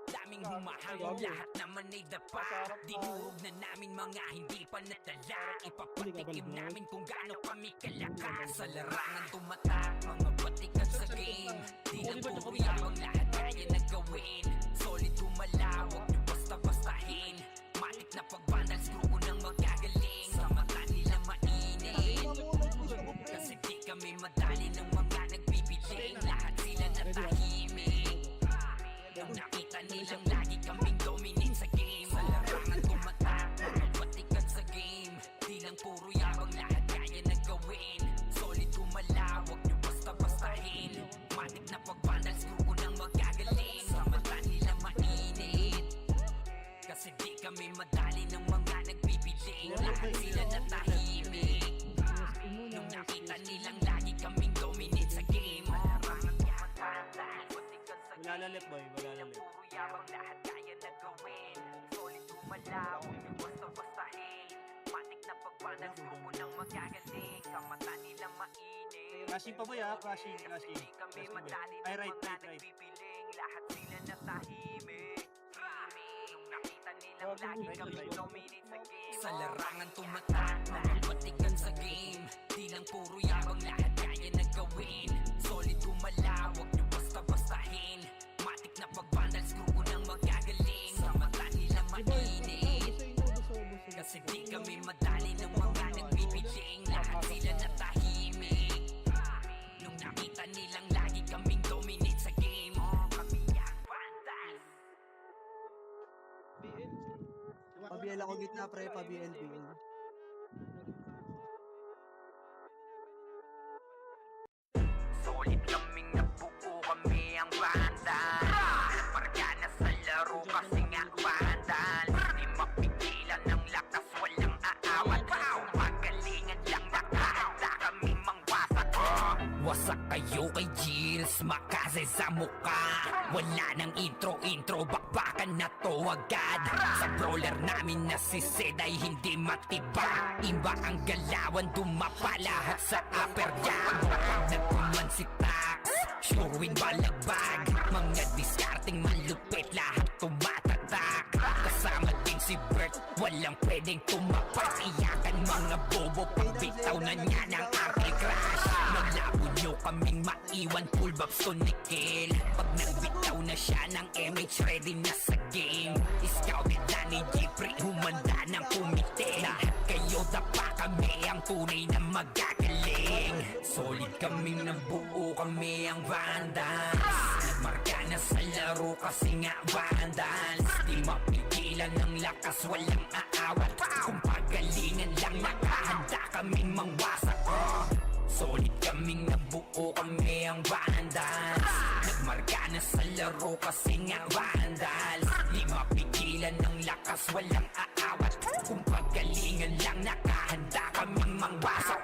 Daming humahangin, lahat naman ay dapa. Dinurog na namin mga hindi pa nadala. Ipapatikim namin kung gaano kami kalakas. Sa larangan tumatak, mga batikan sa game. Di lang puro yabang, lahat kaya na gawin. Solid gumalaw, wag nyo basta-bastahin. Matik na pag-Vandals, grupo ng magagaling. Sa mata nila mainit, kasi di kami madali ng mga nagbibiling. Lahat sila natahimik nung nakita nilang lagi kaming dominate sa game. Sa larangan tumatak, mga batikan sa game. Di lang puro yabang, lahat kaya na gawin. Solid gumalaw, wag nyo basta-bastahin. Matik na pag-Vandals, grupo ng magagaling. Sa mata nila mainit, kasi di kami madali ng mga nagbibiling. Lahat sila natahimik nung nakita nilang lagi kaming dominate sa game. Larangan tumatak, batikan sa game. Malalalit boy, malalalit. Puro yabang, lahat kaya na gawin. Solid gumalaw, yung basta-bastahin. Matik na pag-Vandals, grupo ng magagaling. Sa mata nila mainit, Crashing pa boy ha, crashing. di kami madali Ay, ng right, mga right. nagbibiling. Lahat sila natahimik. Nung nakita nila Sa larangan tumatak, mga patikan sa game. Di lang puro yabang, lahat kaya na gawin. Solid gumalaw, wag nyo basta-bastahin. Matik na pag-vandal, screw ko nang magagaling. Sa mata nila mainit, kasi di kami madali ng mga nagbibiling. Lahat sila natahimik nung nakita nilang lagi kaming dominate sa game. Kami ang vandals. Pa-BL ako gitna pre, pa-BL. Solid kaming nabuo, kami ang vandals. Nagmarka na sa laro kasi nga vandals. Di mapigilan ng lakas, walang aawat. Magalingan lang, nakahanda kaming mangwasak. Wasak kayo kay Gilles, makase sa muka. Wala nang intro, bakbakan na to agad. Sa brawler namin na si Zed ay hindi matibag. Iba ang galawan, dumapa lahat sa upper jam. Nagkuman si Tax, sure win balagbag. Mga diskarting malupit, lahat tumatatak. Kasama din si Bert, walang pwedeng tumapak. Iyakan mga bobo, pagbitaw na niya ng Arctic Crash. Malabo nyo kaming maiwan, full babs to Nickel. Pag nagbitaw na siya ng MH, ready na sa game. Scouted na ni Jeffrey, humanda ng kumite. Lahat kayo dapa, kami ang tunay na magagaling. Solid kaming nabuo, kami ang vandals. Nagmarka na sa laro kasi nga vandals. Di mapigilan ng lakas, walang aawat. Kung pagalingan lang, nakahanda kaming mangwasak. Solid kaming nabuo, kami ang vandals. Nagmarka na sa laro kasi nga vandals. Di mapigilan ng lakas, walang aawat. Kung pagalingan lang, nakahanda kaming mangwasak.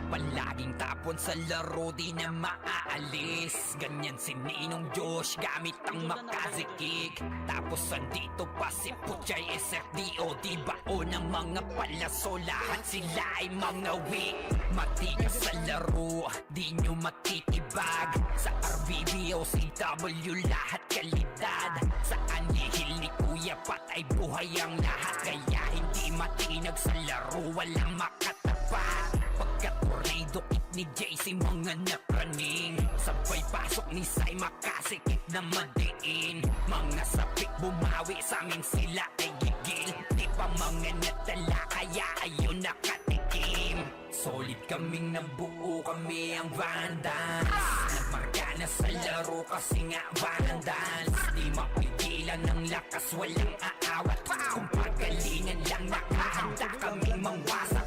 Palaging tapon sa laro, di na maaalis. Ganyan si Ninong Josh, gamit ang makazikik. Tapos andito pa si Puchay SFDO. Di bao ng mga palaso, lahat sila ay mga weak. Matigas sa laro, di nyo matitibag. Sa RBB o CW, lahat kalidad. Sa anihil ni Kuya Pat ay buhay ang lahat. Kaya hindi matinag sa laro, walang makatapat. Pagka-tornado kick ni JC, mga napraning. Sabay pasok ni Sai, makasikip na madiin. Mga sapik bumawi, sa amin sila ay gigil. Di pa mga natala, kaya ayun nakatikim. Solid kaming nabuo, kami ang vandals. Nagmarka na sa laro kasi nga vandals. Di mapigilan ng lakas, walang aawat. Kung pagalingan lang, nakahanda kaming mangwasak.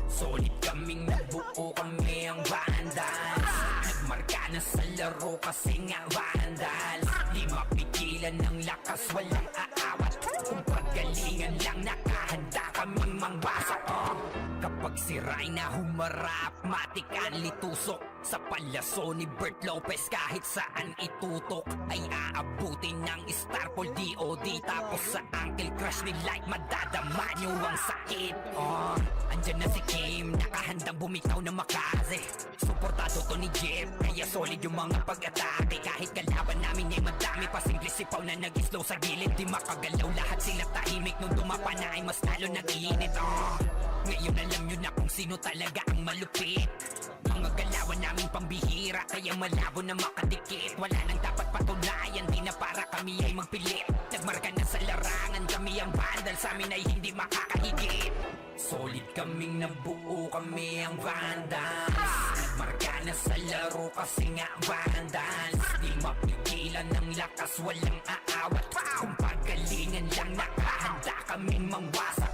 Solid kaming nabuo, kami ang vandals. Nagmarka na sa laro kasi nga vandals. Di mapigilan ng lakas, walang aawat. Kung pagalingan lang, nakahanda kaming mangwasak. Kapag siray na humarap, matikan litusok. Sa palaso ni Bert Lopez, kahit saan itutok ay aabutin ng Starpol DOD. Tapos sa Uncle Crush ni Light, madadama nyo ang sakit. Andyan na si Kim, nakahandang bumitaw na makaze. Suportado to ni Jeff, kaya solid yung mga pag-atake. Kahit kalaban namin ay madami pa, simple sipaw na nag-slow sa gilid. Di makagalaw, lahat sila tahimik. Nung dumapa na ay mas lalo nag-iinit. Ngayon alam nyo na kung sino talaga ang malupit. Mga galawan namin pambihira, kaya malabo na makadikit. Wala nang dapat patunayan, di na para kami ay magpilit. Nagmarka na sa larangan, kami ang vandal, sa amin ay hindi makakahigit. Solid kaming nabuo, kami ang vandals. Nagmarka na sa laro kasi nga vandals. Di mapigilan ng lakas, walang aawat. Kung pagalingan lang, nakahanda kaming mangwasak.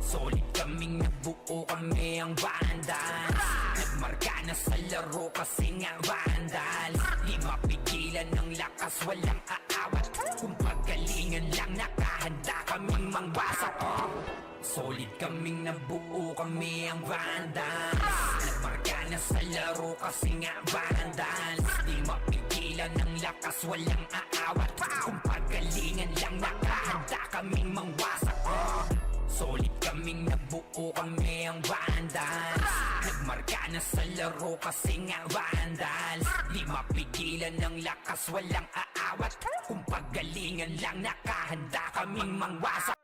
Solid kaming nabuo, kami ang vandals. Nagmarka na sa laro kasi nga vandals. Di mapigilan ng lakas, walang aawat. Kung pagalingan lang, nakahanda kaming mangwasak. Solid kaming nabuo, kami ang vandals. Nagmarka na sa laro kasi nga vandals. Di mapigilan ng lakas, walang aawat. Kung pagalingan lang, nakahanda kaming mangwasak. Solid kaming nabuo, kami ang vandals. Nagmarka na sa laro kasi nga vandals. Di mapigilan ng lakas, walang aawat. agawat. Kung paggalingan lang nakahanda kaming mangwasak.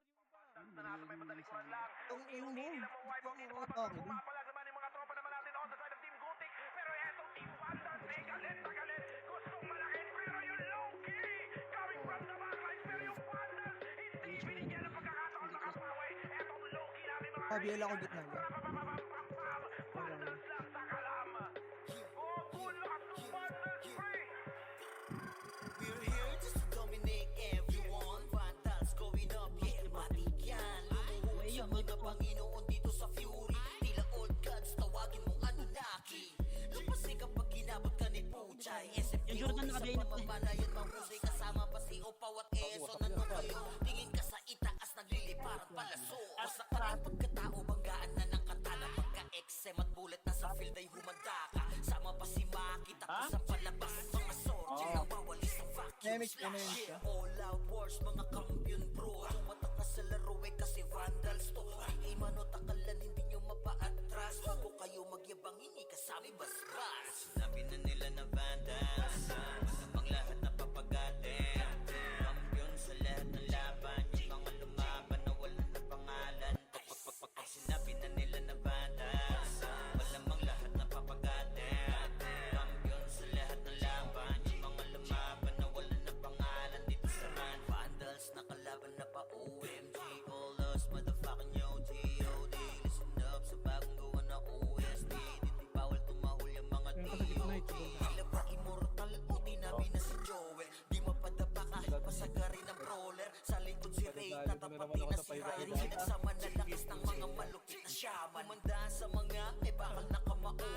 Ang ino mo. Ang atake mo. Biel ako gitna niya. We're here just to dominate everyone. Vandals going up, yeah, matik yan. Lumuhod sa mga Panginoon dito sa Fury. Tila old gods, tawagin mong Anunnaki. Lapasay kapag ginabot ka ni Puchay. Yung Jordan nakabiyay na po eh. Pamanayan, mahusay kasama pa si Opaw at Eso. Nano kayo? Tingin ka sa itaas, naglilipar at palaso. Wasak ka rin pagkatao, banggaan na ng katana. Pagka-XM at bullet na sa field ay humanda ka. Sama pa si Maki, tapos ang palabas. Mga sword, ang bawali sa vacuum. Nemix ka, Nemix ka. All out wars, mga kampiyon bro. Tumatak na sa laro eh kasi vandals to. Ay mano takalan, hindi nyo mapa-atras. Bago kayo magyabang, hindi kasami basbas. Sinabi na nila na vandals, malamang lahat na papagatin. Kampiyon sa lahat ng laban, yung mga lumaban na wala na pangalan. Pag sinabi na nila na vandals, malamang lahat na papagatin. Kampiyon sa lahat ng laban, yung mga lumaban na wala na pangalan. Dito sa run, vandals nakalaban na pa OMG. All us motherfucking yo G.O.D. Listen up sa bagong gawa na OST. Dito bawal tumahol yung mga D.O.D. Tila ba immortal o tinabi na si Joel? Di mapadapa kahit pasagarin ng brawler. Sa likod si Ray, tatapatin na si Ryan. Nagsama na lakas ng mga malupit na shaman. Umandaan sa mga may bakal na kamao.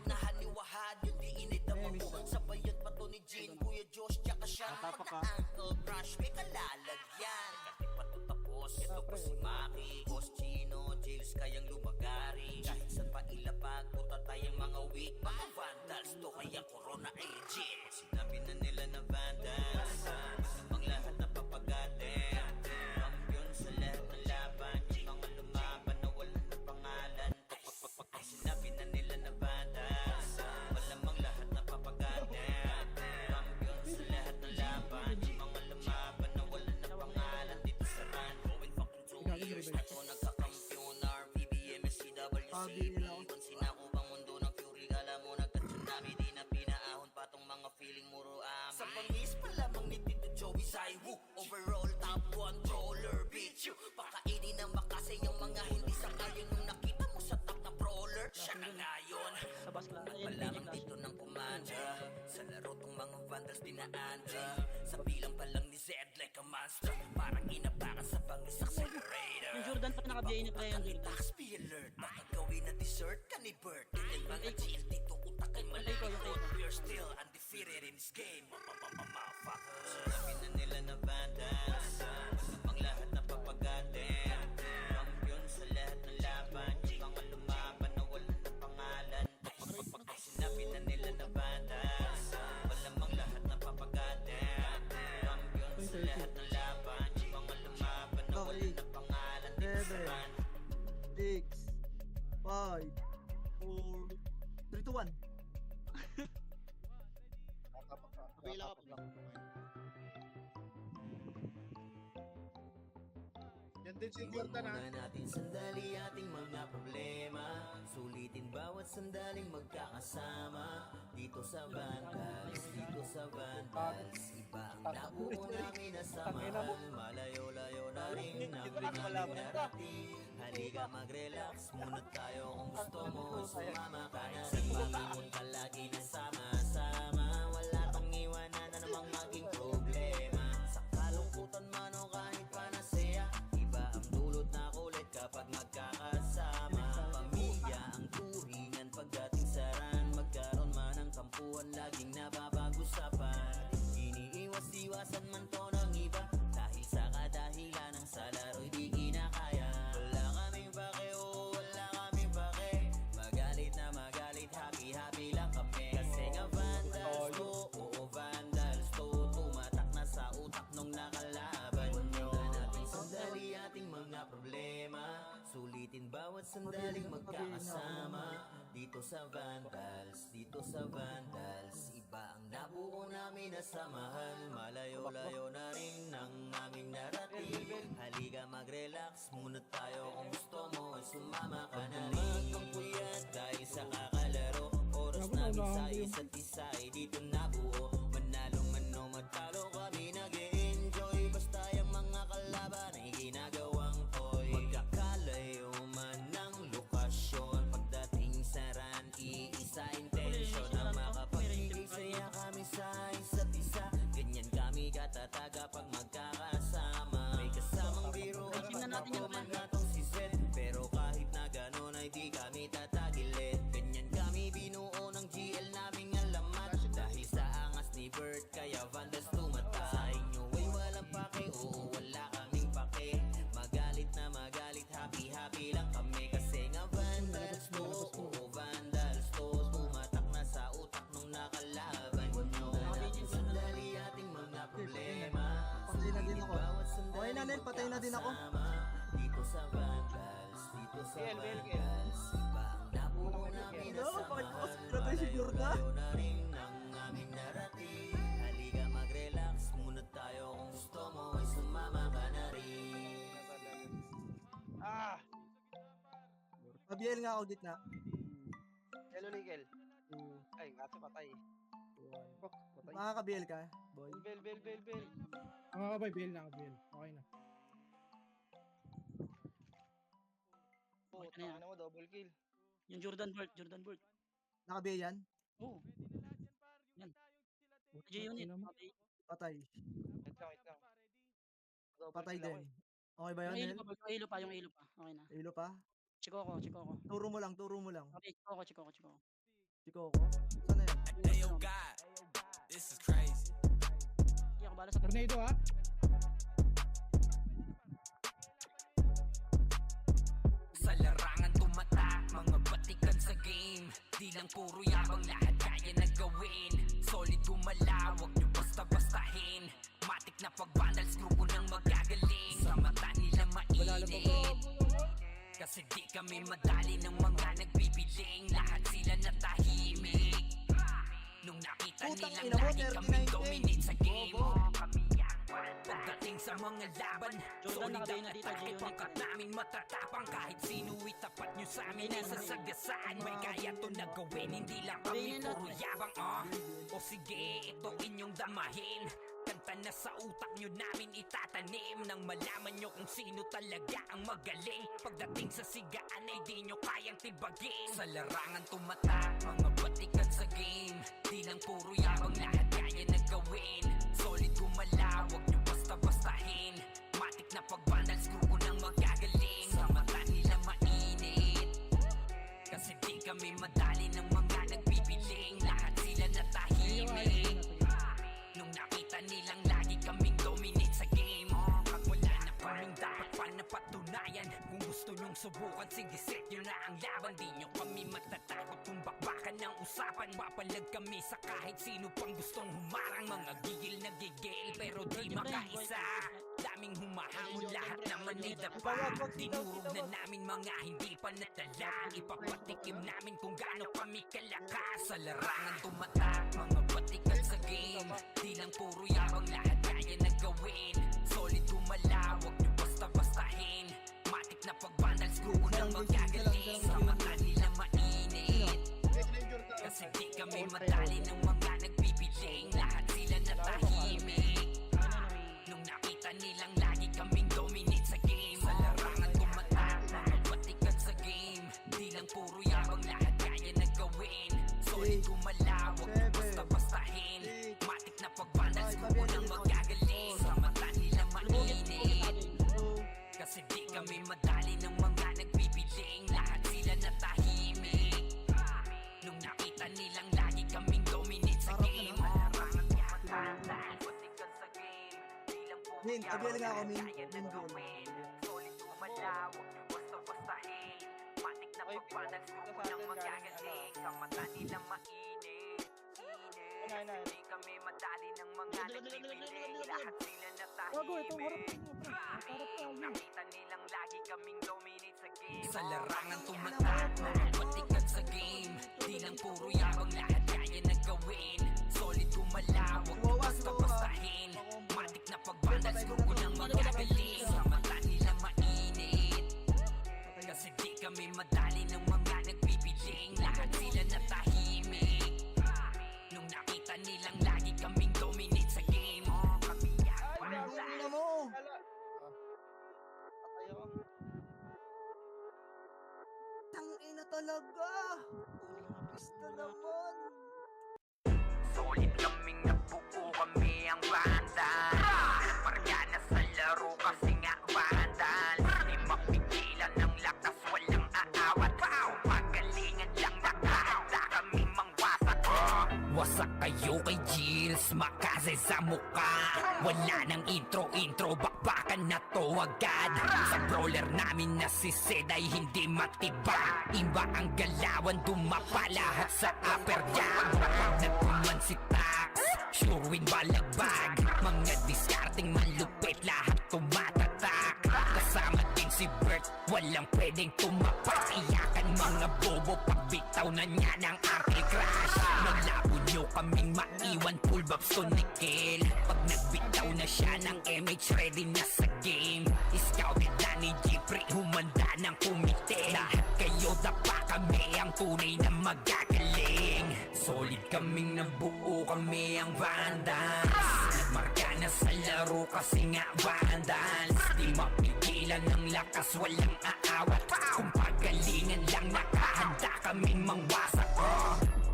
Unahan ni Wahad, yun di inidama mo. Sabayan pa to ni Jin, Kuya Josh, tsaka siya. Pagka-ankle brush, may kalalagyan. Kahit pa to tapos, ito pa si Maki. Boss Chino, Jails kayang lumagari. Kahit saan pa ilapag, puta tayong mga weak. Mga vandals to, kaya corona agent. Sinabi na nila na vandals, malamang lahat na papagatin. Kampiyon sa lahat ng laban, yung mga lumaban na wala na pangalan. Pag sinabi na nila na vandals, malamang lahat na papagatin. Kampiyon sa lahat ng laban, yung mga lumaban na wala na pangalan. Dito sa run, going fucking 2 years na to nagkakampyon. RPBM, SCWC, pansin ako bang mundo ng Fury. Kala mo nagka-tsunami, di na pinaahon pa tong mga feeling muro amin. Sa pangis pa lamang ni Tito Joey Saiwu, overall top controller, bitch you. Pakainin ng makasay yung mga hindi sangayon nung nakita mo sa top na brawler. Siya na ngayon, palamang dito ng kumanda. Sa laro tong mga vandals dinaanda. Sa bilang pa lang ni Zed like a monster. Parang inapakan sa bangis accelerator. Yung Jordan pa nakabiyay na pala yung Jordan. Tax be alert, baka gawin na dessert ka ni Bert. Dahil mga GL dito utak ay malaki. We're still undefeated in this game. Motherfuckers. Sinabi na nila na vandals, malamang lahat na papagatin. Kampiyon sa lahat ng laban, yung mga lumaban na wala na pangalan. Pag sinabi na nila na vandals, malamang lahat na papagatin. Kampiyon sa lahat ng laban, yung mga lumaban na wala na pangalan. Dito sa run, 6, 5, 4, 3, 2, 1. Okay lang ako. Yan din si Jordan ha. Iwan natin sandali ating mga problema. Sulitin bawat sandaling magkakasama. Dito sa Vandals, dito sa Vandals. Iba ang nabuo namin na samahan. Malayo-layo na rin ang pinaming narating. Halika mag-relax muna tayo kung gusto mo. Sumama ka na rin, bangon ka lagi na sama-sama. Wala kang iwanan na namang maging problema. Sa kalungkutan man o kahit panasaya, iba ang dulot na kulit kapag magkakasama. Pamilya ang turingan pagdating sa ran. Magkaroon man ng tampuan, laging napapag-usapan. Iniiwas-iwasan man to ng iba, dahil sa kadahilan ng sa laro'y di kinakaya. Wala kaming pake, oh wala kaming pake. Magalit na magalit, happy-happy lang kami. Kasi nga vandals to, oo vandals to. Tumatak na sa utak nung nakalaban nyo. Natin sandali ating mga problema. Sulitin bawat sandaling magkakasama. dito sa Vandals, dito sa Vandals. Iba ang nabuo namin na samahan, malayo-layo na rin ang aming narating. Halika mag-relax muna tayo, kung gusto mo ay sumama ka na rin. Magpuyat dahil sa kakalaro, oras namin sa isa't isa ay dito nabuo. Manalo man o matalo kami nag-e-enjoy, basta yung mga kalaban ay ginagawang toy. Magkakalayo man ng lokasyon, pagdating sa run, iisa intensyon na makapagiging saya kami sa isa't isa. Ganyan kami katataga pag magkakasama. May kasamang biro at Ayusin na natin yung pagpapaman natong si Zed, pero kahit na gano'n ay di kami tatagilid. Ganyan kami binuo ng GL naming alamat, dahil sa angas ni Bert kaya Vandals tumata. Sa inyo ay walang pake, oo wala kaming pake. Magalit na magalit, happy lang kami. Kasi nga Vandals to, oo Vandals to. Tumatak na sa utak nung nakalaban nyo. Sandali ating mga problema. Patay na din ako. Bawat sandali Okay na, Nel, patay na din ako. dito sa Vandals, dito sa Vandals. Iba ang nabuo namin na Ano? Bakit ako samahan, sigurado si Jordan? malayo na rin ang aming narating. Halika mag-relax muna tayo, kung gusto mo ay sumama ka na rin. Ah! Pabiel nga ako gitna. Hello, Nickel. Ay, kaso patay. Makakabiel ka, boy. Bel. Nakakabay, bail na, bail. Okay na. Oh, Okay na yan. tangina mo, double kill. Yung Jordan Bolt. Nakabiel yan? Oo. Yan. Puta, G-Unit. ina mo. Okay. Patay. Wait lang. Double Patay kill ako din. Okay ba Yung yun, ilo Nel? pa, yung ilo pa, yung ilo pa. Okay na. Ilo pa? Chiko ko. Turo mo lang. Okay, chiko ko. Chiko ko. Saan na yan? Ayo God, this is crazy. Hindi ako bala sa Tornado, ha? Sa larangan tumatak, mga batikan sa game. Di lang puro yabang, lahat kaya na gawin. Solid gumalaw, wag nyo basta-bastahin. Matik na pag-vandals, grupo ng magagaling. Sa mata nila mainit, kasi di kami madali ng mga nagbibiling. Lahat sila natahimik nung nakita Putang nilang ina mo, lagi 39 kami dominate sa game. Kami yan, pagdating sa mga laban, Jordan, solid nakabay ang na dito, atake. G-Unit. Pagkat namin matatapang, kahit sino itapat nyo sa amin ay sasagasaan. May kaya to na gawin, hindi lang kami Sabihin na puro natin. yabang. O sige, ito inyong damahin. Kanta na sa utak nyo namin itatanim, nang malaman nyo kung sino talaga ang magaling. Pagdating sa sigaan ay di nyo kayang tibagin. Sa larangan tumatak, mga batikan sa game. Di lang puro yabang, lahat kaya na gawin. Solid gumalaw, wag nyo basta-bastahin. Matik na pag-vandals, grupo ng magagaling. Sa mata nila mainit, kasi di kami madali ng mga nagbibiling. Lahat sila natahimik nung nakita nilang lagi kaming dominate sa game. Pag wala na kaming dapat pa napatunayan, kung gusto nyong subukan, sige set nyo na ang laban. Di nyo kami matatakot kung bakbakan ng usapan. Papalag kami sa kahit sino pang gustong humarang. Mga gigil na gigil pero di makaisa. Daming humahamon, lahat naman ay dapat. Dinurog na namin mga hindi pa natala. Ipapatikim namin kung gaano kami kalakas. Sa larangan tumatak, mga batikan sa game. Di lang puro yabang, lahat kaya na gawin. Solid gumalaw, wag nyo basta-bastahin. Matik na pag-vandals, grupo ng magagaling. Sa mata nila mainit, kasi di kami madali ng mga nagbibiling. Lahat sila natahimik nung nakita nilang lagi kaming dominate sa game. Sa larangan tumatak, mga batikan sa game. Di lang puro yabang, lahat kaya na gawin. Solid gumalaw, wag nyo basta-bastahin. Matik na pag-vandals, grupo ng magagaling. Sa mata nila mainit, kasi di kami madali ng mga nagbibiling. Lahat sila natahimik nung nakita nilang lagi kaming dominate sa game. Larangan tumatak, batikan sa game. Di lang puro Min, pabiel nga ako, Min. kaya na Min, goal. gawin. Solid gumalaw, wag nyo basta-bastahin. Matik na pag-vandals, grupo ng magagaling. Sa mata nila mainit. Hindi kami madali ng mga nagbibiling. Lahat sila Gago, ito, harap natahimik tayo, pre. Harap tayo. nakita nilang lagi kaming dominate sa game. Sa larangan tumatak, mga batikan sa game. lang puro yabang, lahat kaya na gawin. Solid kumalawag, basta-bastahin. Matik na pagbandal, siguro nang magagaling. Sa mata nila mainit, kasi di kami madali ng mga nagbibiling. Lahat sila natahimik nung nakita nilang lagi kaming dominate sa game. Kami ang Tingnan mo! Tangina talaga. Gusto naman. solid kaming nabuo, kami ang vandal. Parga na sa laro kasi nga vandal. Di mapigilan ng lakas, walang aawat. Pagalingan lang nakahanda kami mangwasak. Wasak kayo kay Gilles, makase sa muka. Wala nang intro, bakbakan na to agad. Sa brawler namin na si Zed ay hindi matibag. Iba ang galawan, dumapa lahat sa upper jab. Pag nagpuman si Tax, sure win balagbag. Mga discarding malupit, lahat tumatatak. Kasama din si Bert, walang pwedeng tumapak. Iyakan mga bobo, pagbitaw na niya ng Uncle Crash. Malabo nyo kaming maiwan, full babs to Nickel. Pag nagbitaw na siya ng MH, ready na sa game. Scouted na ni Jeffrey, humanda ng kumite. Lahat kayo dapa, kami ang tunay na magagaling. Solid kaming nabuo, kami ang vandals. Nagmarka na sa laro kasi nga vandals. Di mapigilan ng lakas, walang aawat. Kung pagalingan lang, nakahanda kaming mangwasak.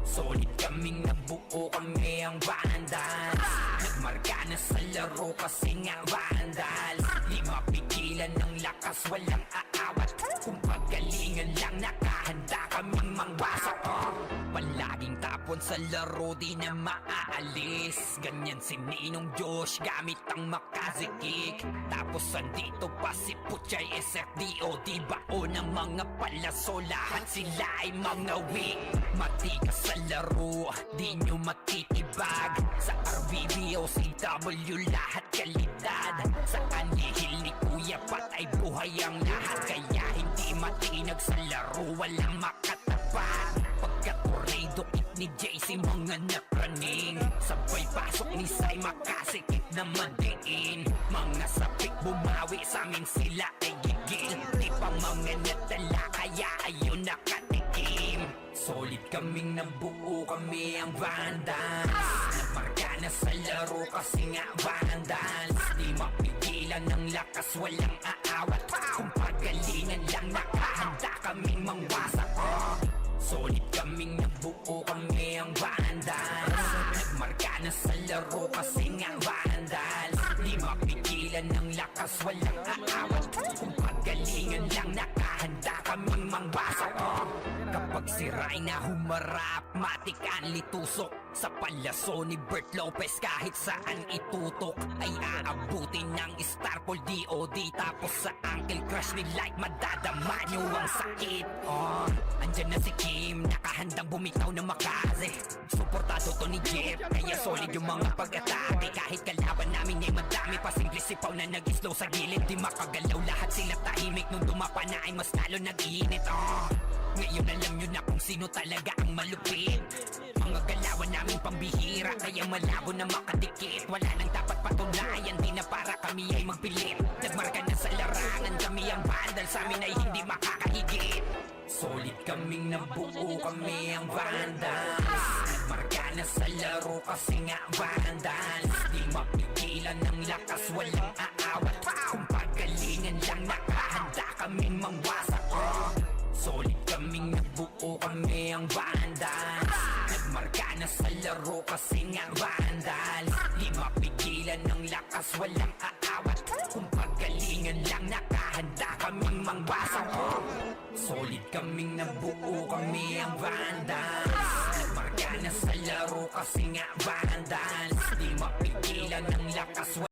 Solid kaming nabuo, kami ang vandals. Nagmarka na sa laro kasi nga vandals. Di mapigilan ng lakas, walang aawat. Kung pagalingan lang, nakahanda kaming mangwasak. Palaging tapon sa laro, di na maaalis. Ganyan si Ninong Josh, gamit ang makazikik. Tapos andito pa si Puchay, SFDO. Di bao ng mga palaso, lahat sila ay mga weak. Matikas sa laro, di nyo matitibag. Sa RBBO, CW, lahat kalidad. Sa kanihil ni Kuya Pat ay buhay ang lahat. Kaya hindi matinag sa laro, walang makatapat. Pagka-tornado kick ni JC, mga napraning. Sabay pasok ni Sai, makasikip na madiin. Mga sapik bumawi, sa amin sila ay gigil. Di pa mga natala, kaya ayun nakatikim. Solid kaming nabuo, kami ang vandals. Nagmarka na sa laro kasi nga vandals. Di mapigilan ng lakas, walang aawat. Kung pagalingan lang, nakahanda kaming mangwasak. Solid kaming nabuo, kami ang vandals. Nagmarka na sa laro kasi nga vandals. Di mapigilan ng lakas, walang aawat. Kung pagalingan lang, nakahanda kaming mangwasak. Kapag si Rayna humarap, matik ang litusok. Sa palaso ni Bert Lopez, kahit saan itutok ay aabutin ng Starpol DOD. Tapos sa Uncle Crush ni Light, madadama nyo ang sakit. Andyan na si Kim, nakahandang bumitaw na makaze. Suportado to ni Jeff, kaya solid yung mga pag-atake. Kahit kalaban namin ay madami pa, simple sipaw na nag-slow sa gilid. Di makagalaw, lahat sila tahimik. Nung dumapa na ay mas lalo nag-iinit. Ngayon alam nyo na kung sino talaga ang malupit. Mga galawan namin pambihira, kaya malabo na makadikit. Wala nang dapat patunayan, di na para kami ay magpilit. Nagmarka na sa larangan, kami ang vandal, sa amin ay hindi makakahigit. Solid kaming nabuo, kami ang vandals. Nagmarka na sa laro kasi nga vandals. Di mapigilan ng lakas, walang aawat. Kung pagalingan lang, nakahanda kaming mangwasak. Solid kaming nabuo, kami ang vandals. Nagmarka na sa laro kasi nga vandals. Di mapigilan ng lakas, walang aawat. Kung pagalingan lang, nakahanda kaming mangwasak. Solid kaming nabuo, kami ang vandals. Nagmarka na sa laro kasi nga vandals. Di mapigilan ng lakas,